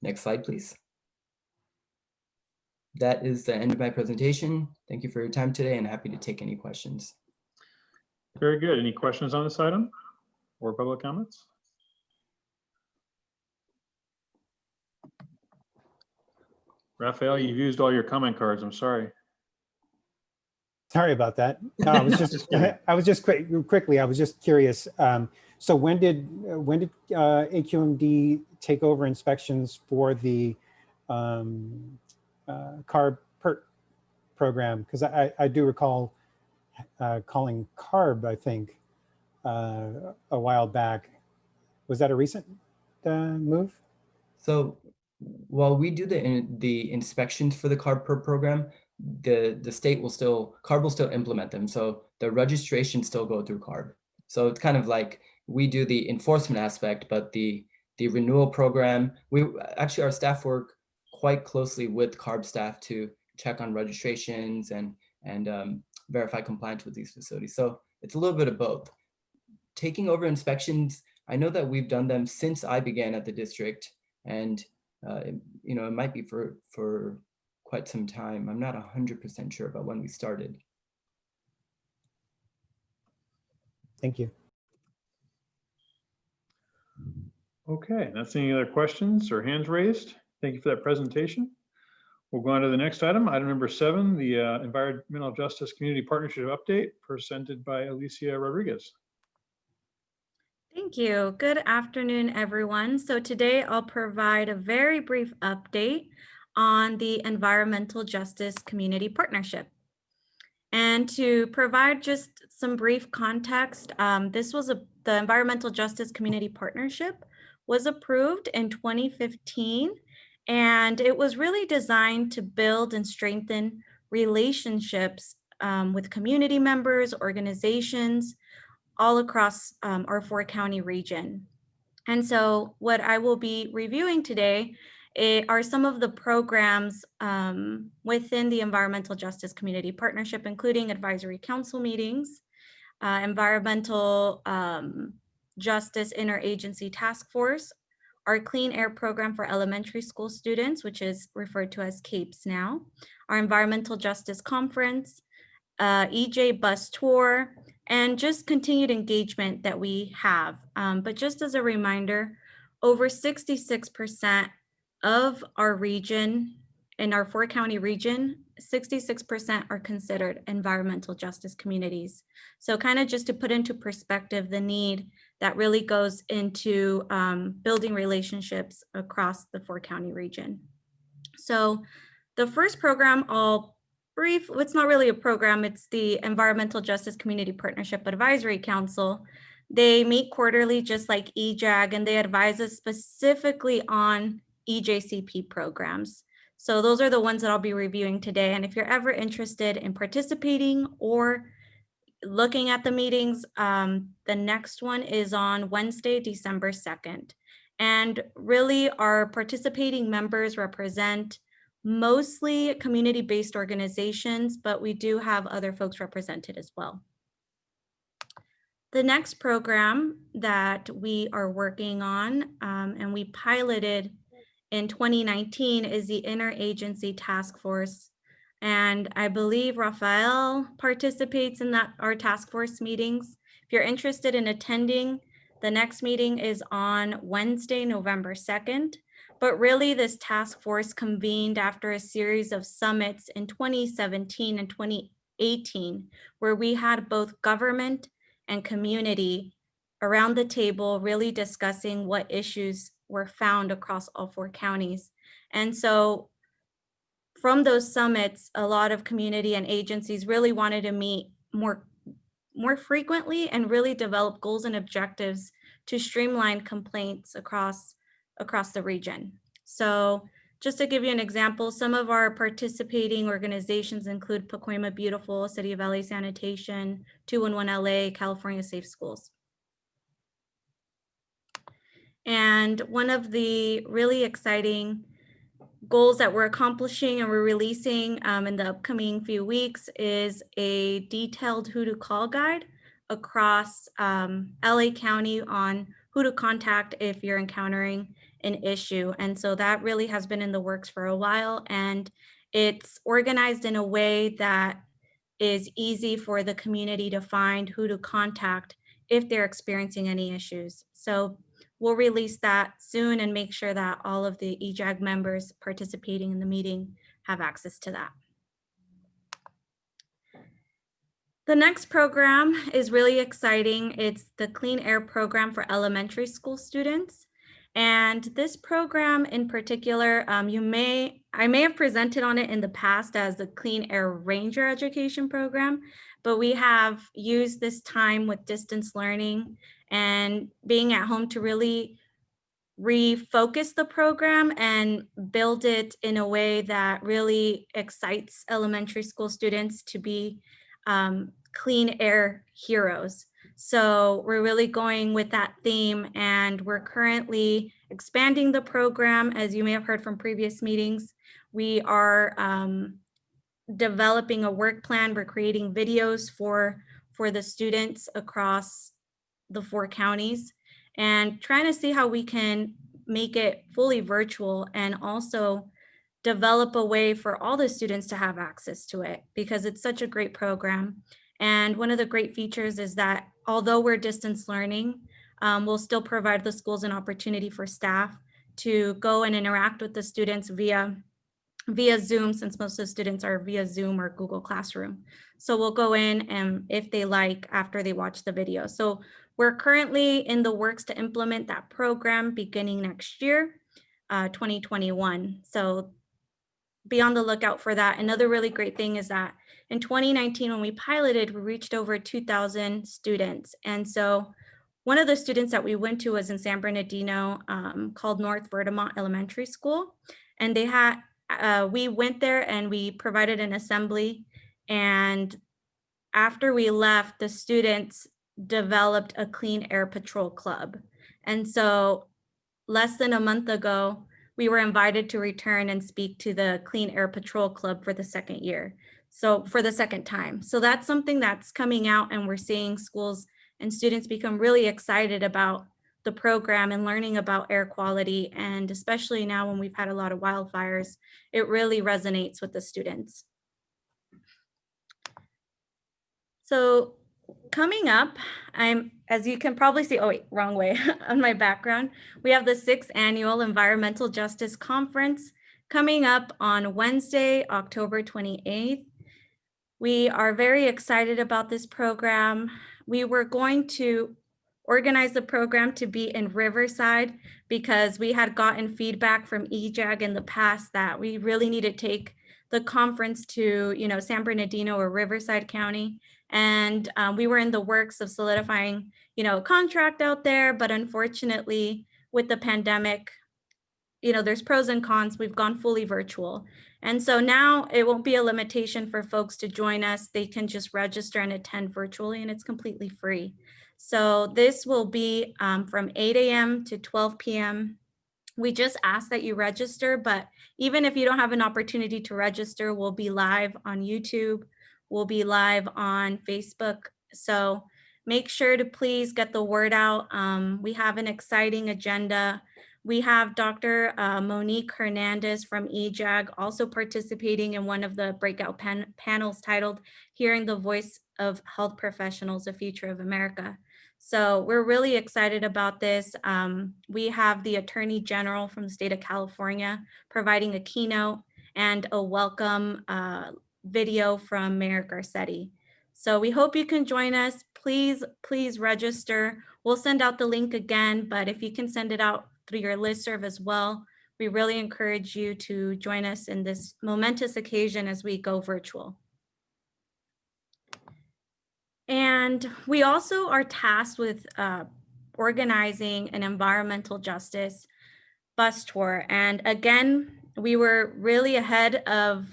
Next slide, please. That is the end of my presentation. Thank you for your time today, and happy to take any questions. Very good. Any questions on this item or public comments? Raphael, you've used all your comment cards. I'm sorry. Sorry about that. No, I was just quickly. I was just curious. So when did AQMD take over inspections for the CARB PERT program? Because I do recall calling CARB, I think, a while back. Was that a recent move? So while we do the inspections for the CARB PERT program, the state will CARB will still implement them. So the registration still go through CARB. So it's kind of like we do the enforcement aspect, but the renewal program, our staff work quite closely with CARB staff to check on registrations and verify compliance with these facilities. So it's a little bit of both. Taking over inspections, I know that we've done them since I began at the district, and it might be for quite some time. I'm not 100% sure about when we started. Thank you. Okay, that's any other questions or hands raised? Thank you for that presentation. We'll go on to the next item, item number 7, the Environmental Justice Community Partnership Update presented by Alicia Rodriguez. Thank you. Good afternoon, everyone. So today I'll provide a very brief update on the Environmental Justice Community Partnership. And to provide just some brief context, the Environmental Justice Community Partnership was approved in 2015, and it was really designed to build and strengthen relationships with community members, organizations, all across our 4-county region. And so what I will be reviewing today are some of the programs within the Environmental Justice Community Partnership, including advisory council meetings, Environmental Justice Interagency Task Force, our Clean Air Program for elementary school students, which is referred to as CAPES now, our environmental justice conference, EJ bus tour, and just continued engagement that we have. But just as a reminder, over 66% of our region, in our 4-county region, 66% are considered environmental justice communities. So kind of just to put into perspective the need that really goes into building relationships across the 4-county region. So the first program it's not really a program, it's the Environmental Justice Community Partnership Advisory Council. They meet quarterly just like EJAG, and they advise us specifically on EJCP programs. So those are the ones that I'll be reviewing today. And if you're ever interested in participating or looking at the meetings, the next one is on Wednesday, December 2nd. And really our participating members represent mostly community-based organizations, but we do have other folks represented as well. The next program that we are working on and we piloted in 2019 is the Interagency Task Force. And I believe Rafael participates in our task force meetings. If you're interested in attending, the next meeting is on Wednesday, November 2nd. But really this task force convened after a series of summits in 2017 and 2018, where we had both government and community around the table really discussing what issues were found across all 4 counties. And so from those summits, a lot of community and agencies really wanted to meet more frequently and really develop goals and objectives to streamline complaints across the region. So just to give you an example, some of our participating organizations include Pacoima Beautiful, City of LA Sanitation, 211 LA, California Safe Schools. And one of the really exciting goals that we're accomplishing and we're releasing in the upcoming few weeks is a detailed who to call guide across LA County on who to contact if you're encountering an issue. And so that really has been in the works for a while, and it's organized in a way that is easy for the community to find who to contact if they're experiencing any issues. So we'll release that soon and make sure that all of the EJAG members participating in the meeting have access to that. The next program is really exciting. It's the Clean Air Program for elementary school students. And this program in particular, I may have presented on it in the past as the Clean Air Ranger Education Program, but we have used this time with distance learning and being at home to really refocus the program and build it in a way that really excites elementary school students to be clean air heroes. So we're really going with that theme, and we're currently expanding the program. As you may have heard from previous meetings, we are developing a work plan. We're creating videos for the students across the 4 counties and trying to see how we can make it fully virtual and also develop a way for all the students to have access to it, because it's such a great program. And one of the great features is that although we're distance learning, we'll still provide the schools an opportunity for staff to go and interact with the students via Zoom, since most of the students are via Zoom or Google Classroom. So we'll go in and if they like after they watch the video. So we're currently in the works to implement that program beginning next year, 2021. So be on the lookout for that. Another really great thing is that in 2019, when we piloted, we reached over 2,000 students. And so one of the students that we went to was in San Bernardino, called North Vermont Elementary School. And they had, we went there and we provided an assembly. And after we left, the students developed a clean air patrol club. And so less than a month ago, we were invited to return and speak to the Clean Air Patrol Club for the second year. So for the second time. So that's something that's coming out, and we're seeing schools and students become really excited about the program and learning about air quality. And especially now when we've had a lot of wildfires, it really resonates with the students. So coming up, as you can probably see, oh wait, wrong way on my background, we have the 6th Annual Environmental Justice Conference coming up on Wednesday, October 28th. We are very excited about this program. We were going to organize the program to be in Riverside because we had gotten feedback from EJAG in the past that we really need to take the conference to, San Bernardino or Riverside County. And we were in the works of solidifying, a contract out there, but unfortunately with the pandemic, there's pros and cons. We've gone fully virtual. And so now it won't be a limitation for folks to join us. They can just register and attend virtually, and it's completely free. So this will be from 8 a.m. to 12 p.m. We just ask that you register, but even if you don't have an opportunity to register, we'll be live on YouTube. We'll be live on Facebook. So make sure to please get the word out. We have an exciting agenda. We have Dr. Monique Hernandez from EJAG also participating in one of the breakout panels titled Hearing the Voice of Health Professionals, the Future of America. So we're really excited about this. We have the Attorney General from the state of California providing a keynote and a welcome video from Mayor Garcetti. So we hope you can join us. Please register. We'll send out the link again, but if you can send it out through your listserv as well, we really encourage you to join us in this momentous occasion as we go virtual. And we also are tasked with organizing an environmental justice bus tour. And again, we were really ahead of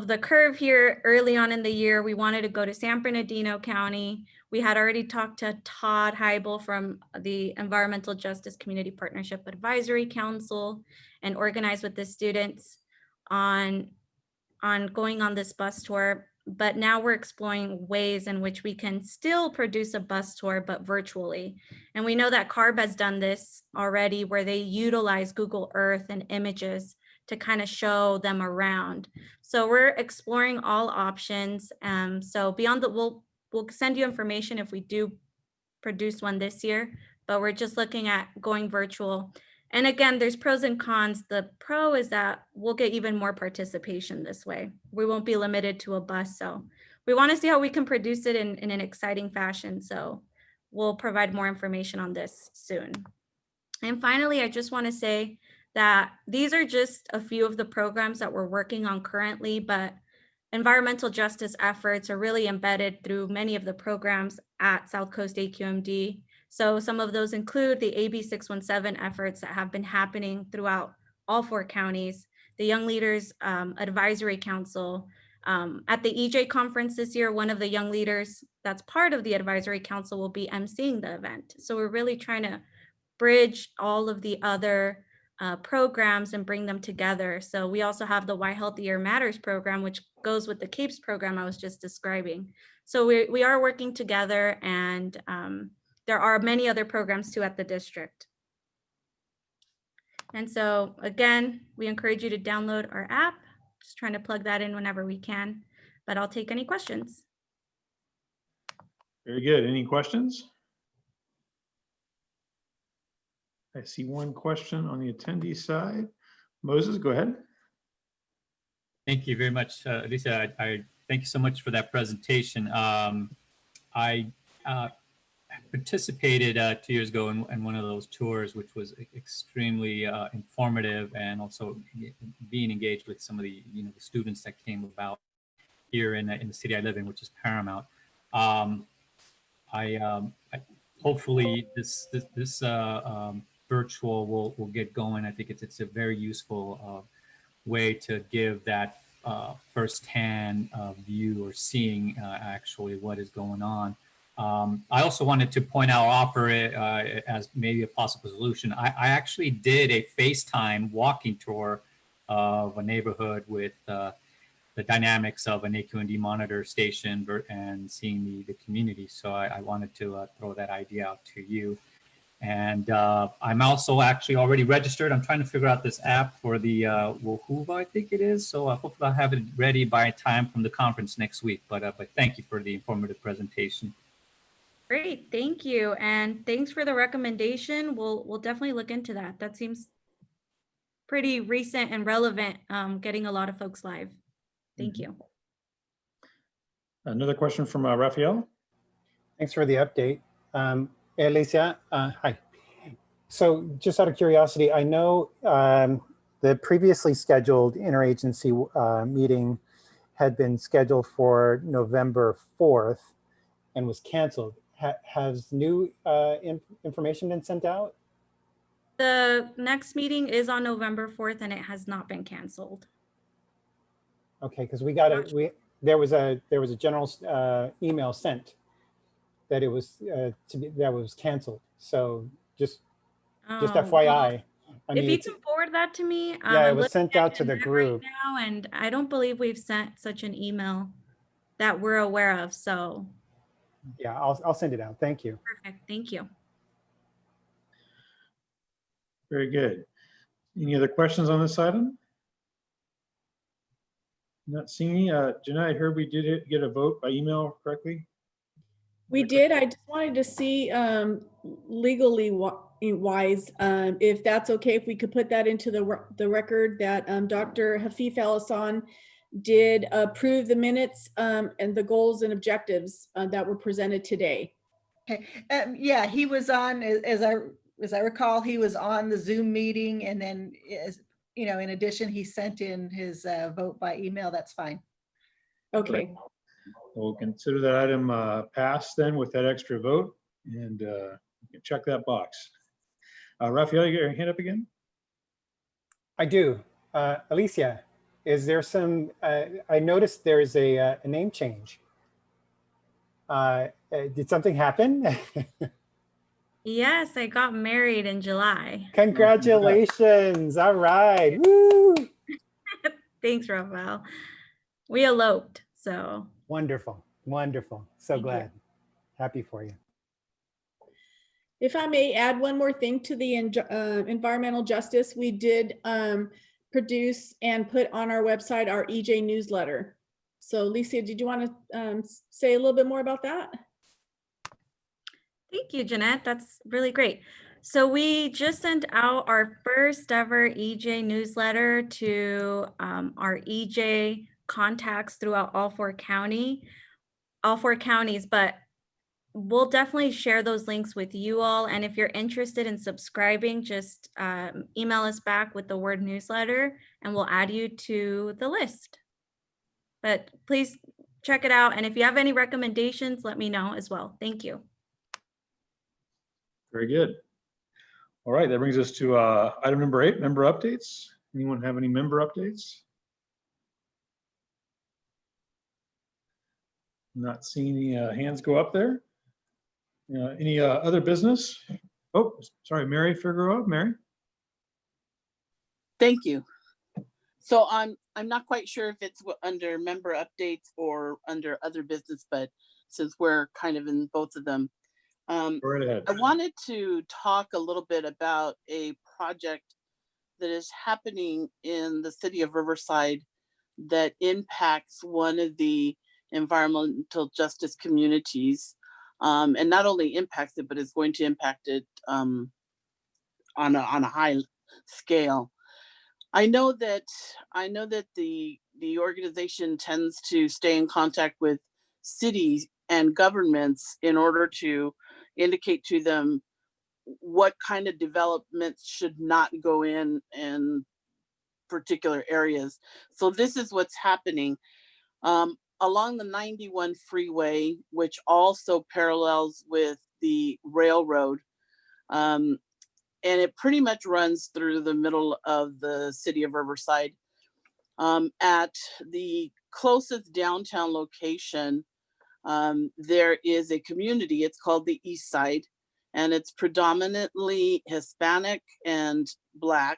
the curve here early on in the year. We wanted to go to San Bernardino County. We had already talked to Todd Heibel from the Environmental Justice Community Partnership Advisory Council and organized with the students on going on this bus tour. But now we're exploring ways in which we can still produce a bus tour, but virtually. And we know that CARB has done this already, where they utilize Google Earth and images to kind of show them around. So we're exploring all options. So beyond that, we'll send you information if we do produce one this year, but we're just looking at going virtual. And again, there's pros and cons. The pro is that we'll get even more participation this way. We won't be limited to a bus. So we want to see how we can produce it in an exciting fashion. So we'll provide more information on this soon. And finally, I just want to say that these are just a few of the programs that we're working on currently, but environmental justice efforts are really embedded through many of the programs at South Coast AQMD. So some of those include the AB 617 efforts that have been happening throughout all 4 counties, the Young Leaders Advisory Council. At the EJ conference this year, one of the young leaders that's part of the advisory council will be emceeing the event. So we're really trying to bridge all of the other programs and bring them together. So we also have the Why Healthier Matters program, which goes with the CAPES program I was just describing. So we are working together, and there are many other programs too at the district. And so again, we encourage you to download our app. Just trying to plug that in whenever we can, but I'll take any questions. Very good. Any questions? I see one question on the attendee side. Moses, go ahead. Thank you very much, Lisa. I thank you so much for that presentation. I participated 2 years ago in one of those tours, which was extremely informative, and also being engaged with some of the the students that came about here in the city I live in, which is Paramount. Hopefully this virtual will get going. I think it's a very useful way to give that firsthand view, or seeing actually what is going on. I also wanted to point out, offer it as maybe a possible solution. I actually did a FaceTime walking tour of a neighborhood with the dynamics of an AQMD monitor station and seeing the community. So I wanted to throw that idea out to you. And I'm also actually already registered. I'm trying to figure out this app for the Woohooba, I think it is. So hopefully I'll have it ready by time from the conference next week. But thank you for the informative presentation. Great, thank you. And thanks for the recommendation. We'll definitely look into that. That seems pretty recent and relevant, getting a lot of folks live. Thank you. Another question from Raphael. Thanks for the update. Alicia, hi. So just out of curiosity, I know the previously scheduled interagency meeting had been scheduled for November 4th and was canceled. Has new information been sent out? The next meeting is on November 4th and it has not been canceled. Okay, because there was a general email sent that it was that was canceled. So just FYI. Well, if you can forward that to me. Yeah, it I'm was looking sent at out to the Jeanette group. right now, and I don't believe we've sent such an email that we're aware of. So yeah, I'll send it out. Thank you. perfect. Thank you. Very good. Any other questions on this item? Not seeing any. Jeanette, I heard we did get a vote by email correctly. We did. I just wanted to see legally wise, if that's okay, if we could put that into the record that Dr. Hafif Al-Hassan did approve the minutes and the goals and objectives that were presented today. Okay. Yeah, he was on, as I recall, he was on the Zoom meeting, and then, in addition, he sent in his vote by email. That's fine. Okay. We'll consider that item passed then with that extra vote, and you can check that box. Raphael, you got your hand up again? I do. Alicia, is there some, I noticed there is a name change. Did something happen? Yes, I got married in July. Congratulations. All right. Woo. Thanks, Rafael. We eloped, so. Wonderful. Wonderful. So Thank you. glad. Happy for you. If I may add one more thing to the environmental justice, we did produce and put on our website our EJ newsletter. So Licia, did you want to say a little bit more about that? Thank you, Jeanette. That's really great. So we just sent out our first ever EJ newsletter to our EJ contacts throughout all four counties, but we'll definitely share those links with you all. And if you're interested in subscribing, just email us back with the word newsletter and we'll add you to the list. But please check it out. And if you have any recommendations, let me know as well. Thank you. Very good. All right, that brings us to item number 8, member updates. Anyone have any member updates? Not seeing any hands go up there. Any other business? Oh, sorry, Mary Figueroa. Mary. Thank you. So I'm not quite sure if it's under member updates or under other business, but since we're kind of in both of them, Right ahead. I wanted to talk a little bit about a project that is happening in the city of Riverside that impacts one of the environmental justice communities, and not only impacts it, but is going to impact it on a high scale. I know that the organization tends to stay in contact with cities and governments in order to indicate to them what kind of developments should not go in particular areas. So this is what's happening. Along the 91 freeway, which also parallels with the railroad, and it pretty much runs through the middle of the city of Riverside. At the closest downtown location, there is a community. It's called the East Side, and it's predominantly Hispanic and Black,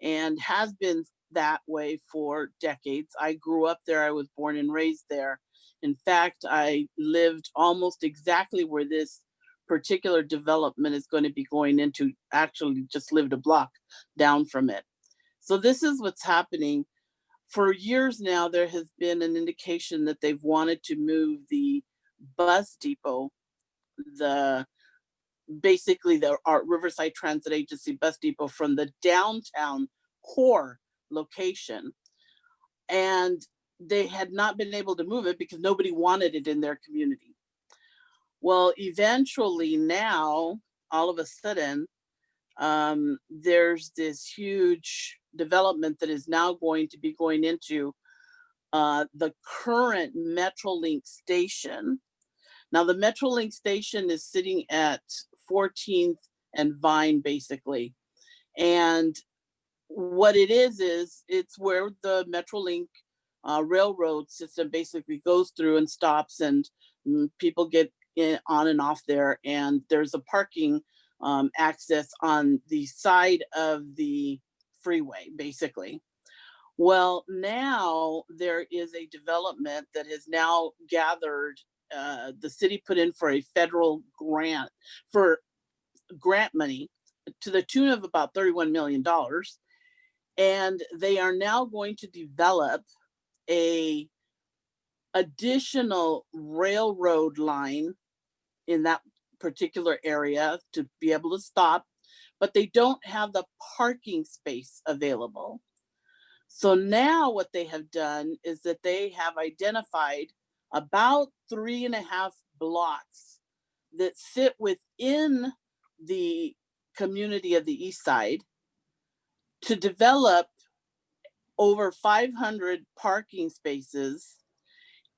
and has been that way for decades. I grew up there. I was born and raised there. In fact, I lived almost exactly where this particular development is going to be going into actually just lived a block down from it. So this is what's happening. For years now, there has been an indication that they've wanted to move the bus depot, basically our Riverside Transit Agency bus depot, from the downtown core location. And they had not been able to move it because nobody wanted it in their community. Well, eventually now, all of a sudden, there's this huge development that is now going to be going into the current Metrolink station. Now, the Metrolink station is sitting at 14th and Vine, basically. And what it is it's where the Metrolink railroad system basically goes through and stops, and people get in, on and off there. And there's a parking access on the side of the freeway, basically. Well, now there is a development that has now gathered, the city put in for a federal grant for grant money to the tune of about $31 million. And they are now going to develop a additional railroad line in that particular area to be able to stop, but they don't have the parking space available. So now what they have done is that they have identified about 3.5 blocks that sit within the community of the East Side to develop over 500 parking spaces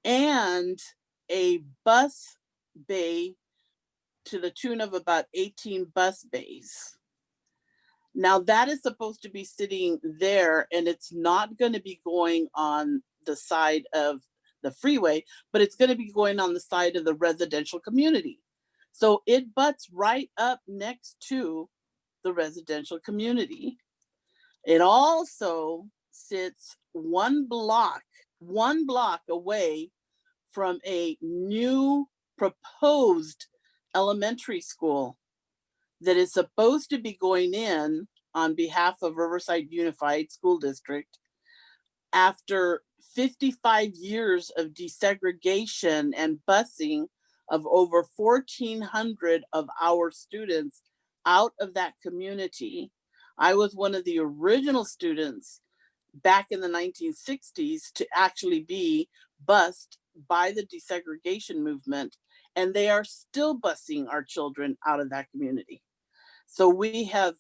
and a bus bay to the tune of about 18 bus bays. Now that is supposed to be sitting there, and it's not going to be going on the side of the freeway, but it's going to be going on the side of the residential community. So it butts right up next to the residential community. It also sits one block away from a new proposed elementary school that is supposed to be going in on behalf of Riverside Unified School District after 55 years of desegregation and busing of over 1,400 of our students out of that community. I was one of the original students back in the 1960s to actually be bused by the desegregation movement, and they are still busing our children out of that community. So we have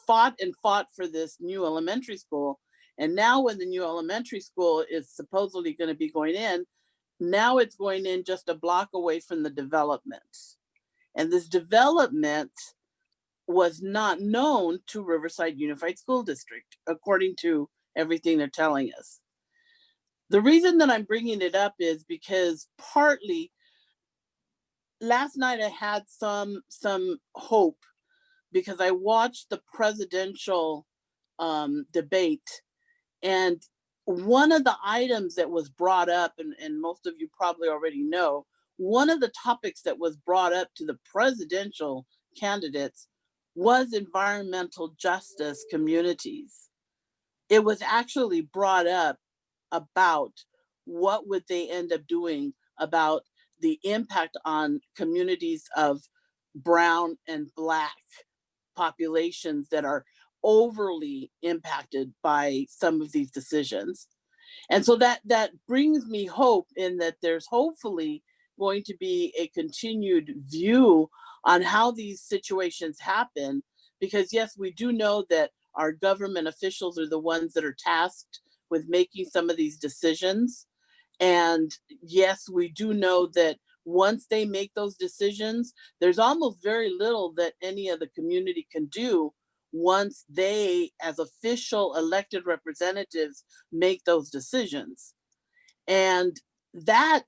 fought and fought for this new elementary school, and now when the new elementary school is supposedly going to be going in, now it's going in just a block away from the development. And this development was not known to Riverside Unified School District, according to everything they're telling us. The reason that I'm bringing it up is because partly last night I had some hope because I watched the presidential debate, and one of the items that was brought up, and most of you probably already know, one of the topics that was brought up to the presidential candidates was environmental justice communities. It was actually brought up about what would they end up doing about the impact on communities of brown and Black populations that are overly impacted by some of these decisions. And so that brings me hope in that there's hopefully going to be a continued view on how these situations happen, because yes, we do know that our government officials are the ones that are tasked with making some of these decisions. And yes, we do know that once they make those decisions, there's almost very little that any of the community can do once they, as official elected representatives, make those decisions. And that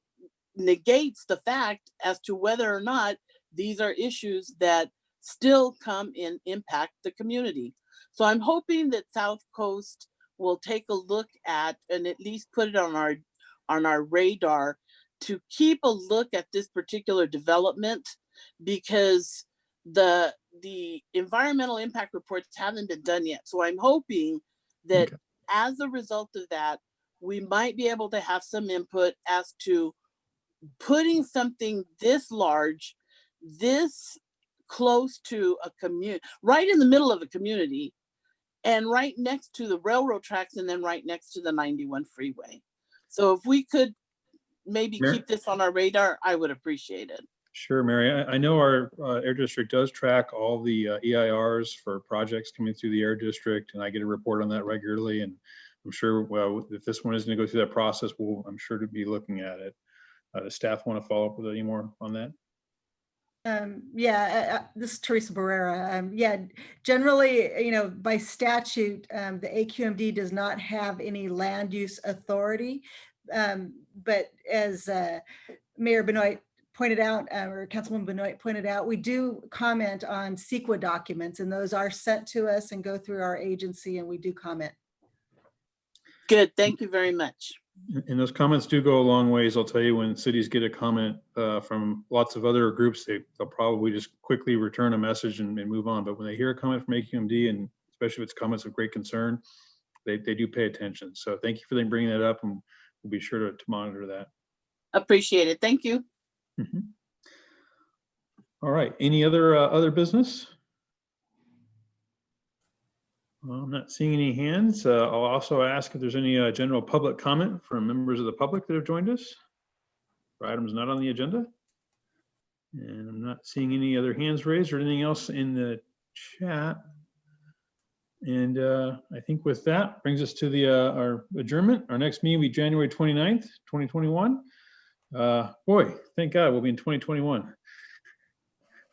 negates the fact as to whether or not these are issues that still come and impact the community. So I'm hoping that South Coast will take a look at and at least put it on our radar to keep a look at this particular development because the environmental impact reports haven't been done yet. So I'm hoping that as a result of that, we might be able to have some input as to putting something this large, this close to a community, right in the middle of a community, and right next to the railroad tracks, and then right next to the 91 freeway. So if we could maybe keep this on our radar, I would appreciate it. Sure, Mary. I know our air district does track all the EIRs for projects coming through the air district, and I get a report on that regularly. And I'm sure, well, if this one is going to go through that process, I'm sure to be looking at it. Does staff want to follow up with any more on that? This is Teresa Barrera. Generally, by statute, the AQMD does not have any land use authority. But as Mayor Benoit pointed out, or Councilwoman Benoit pointed out, we do comment on CEQA documents, and those are sent to us and go through our agency, and we do comment. Good, thank you very much. And those comments do go a long ways. I'll tell you, when cities get a comment from lots of other groups, they'll probably just quickly return a message and move on. But when they hear a comment from AQMD, and especially if it's comments of great concern, they do pay attention. So thank you for them bringing that up, and we'll be sure to monitor that. Appreciate it. Thank you. All right. Any other business? Well, I'm not seeing any hands. I'll also ask if there's any general public comment from members of the public that have joined us for items not on the agenda. And I'm not seeing any other hands raised or anything else in the chat. And I think with that brings us to our adjournment. Our next meeting will be January 29th, 2021. Boy, thank God we'll be in 2021.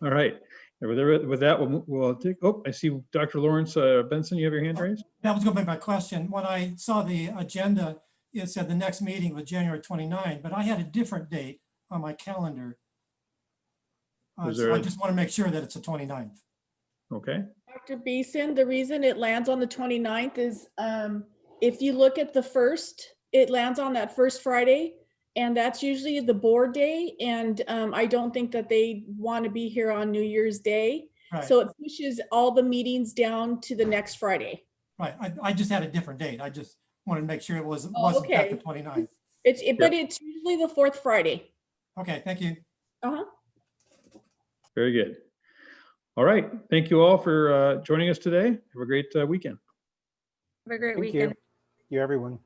All right. With that, we'll take, I see Dr. Lawrence Benson, you have your hand raised? That was going to be my question. When I saw the agenda, it said the next meeting was January 29, but I had a different date on my calendar. So I just want to make sure that it's the 29th. Okay. Dr. Beeson, the reason it lands on the 29th is if you look at the 1st, it lands on that first Friday. And that's usually the board day. And I don't think that they want to be here on New Year's Day. Right. So it pushes all the meetings down to the next Friday. Right. I just had a different date. I just wanted to make sure it wasn't at the 29th. But it's usually the 4th Friday. Okay. Thank you. Very good. All right. Thank you all for joining us today. Have a great weekend. Have a great Thank weekend. you everyone.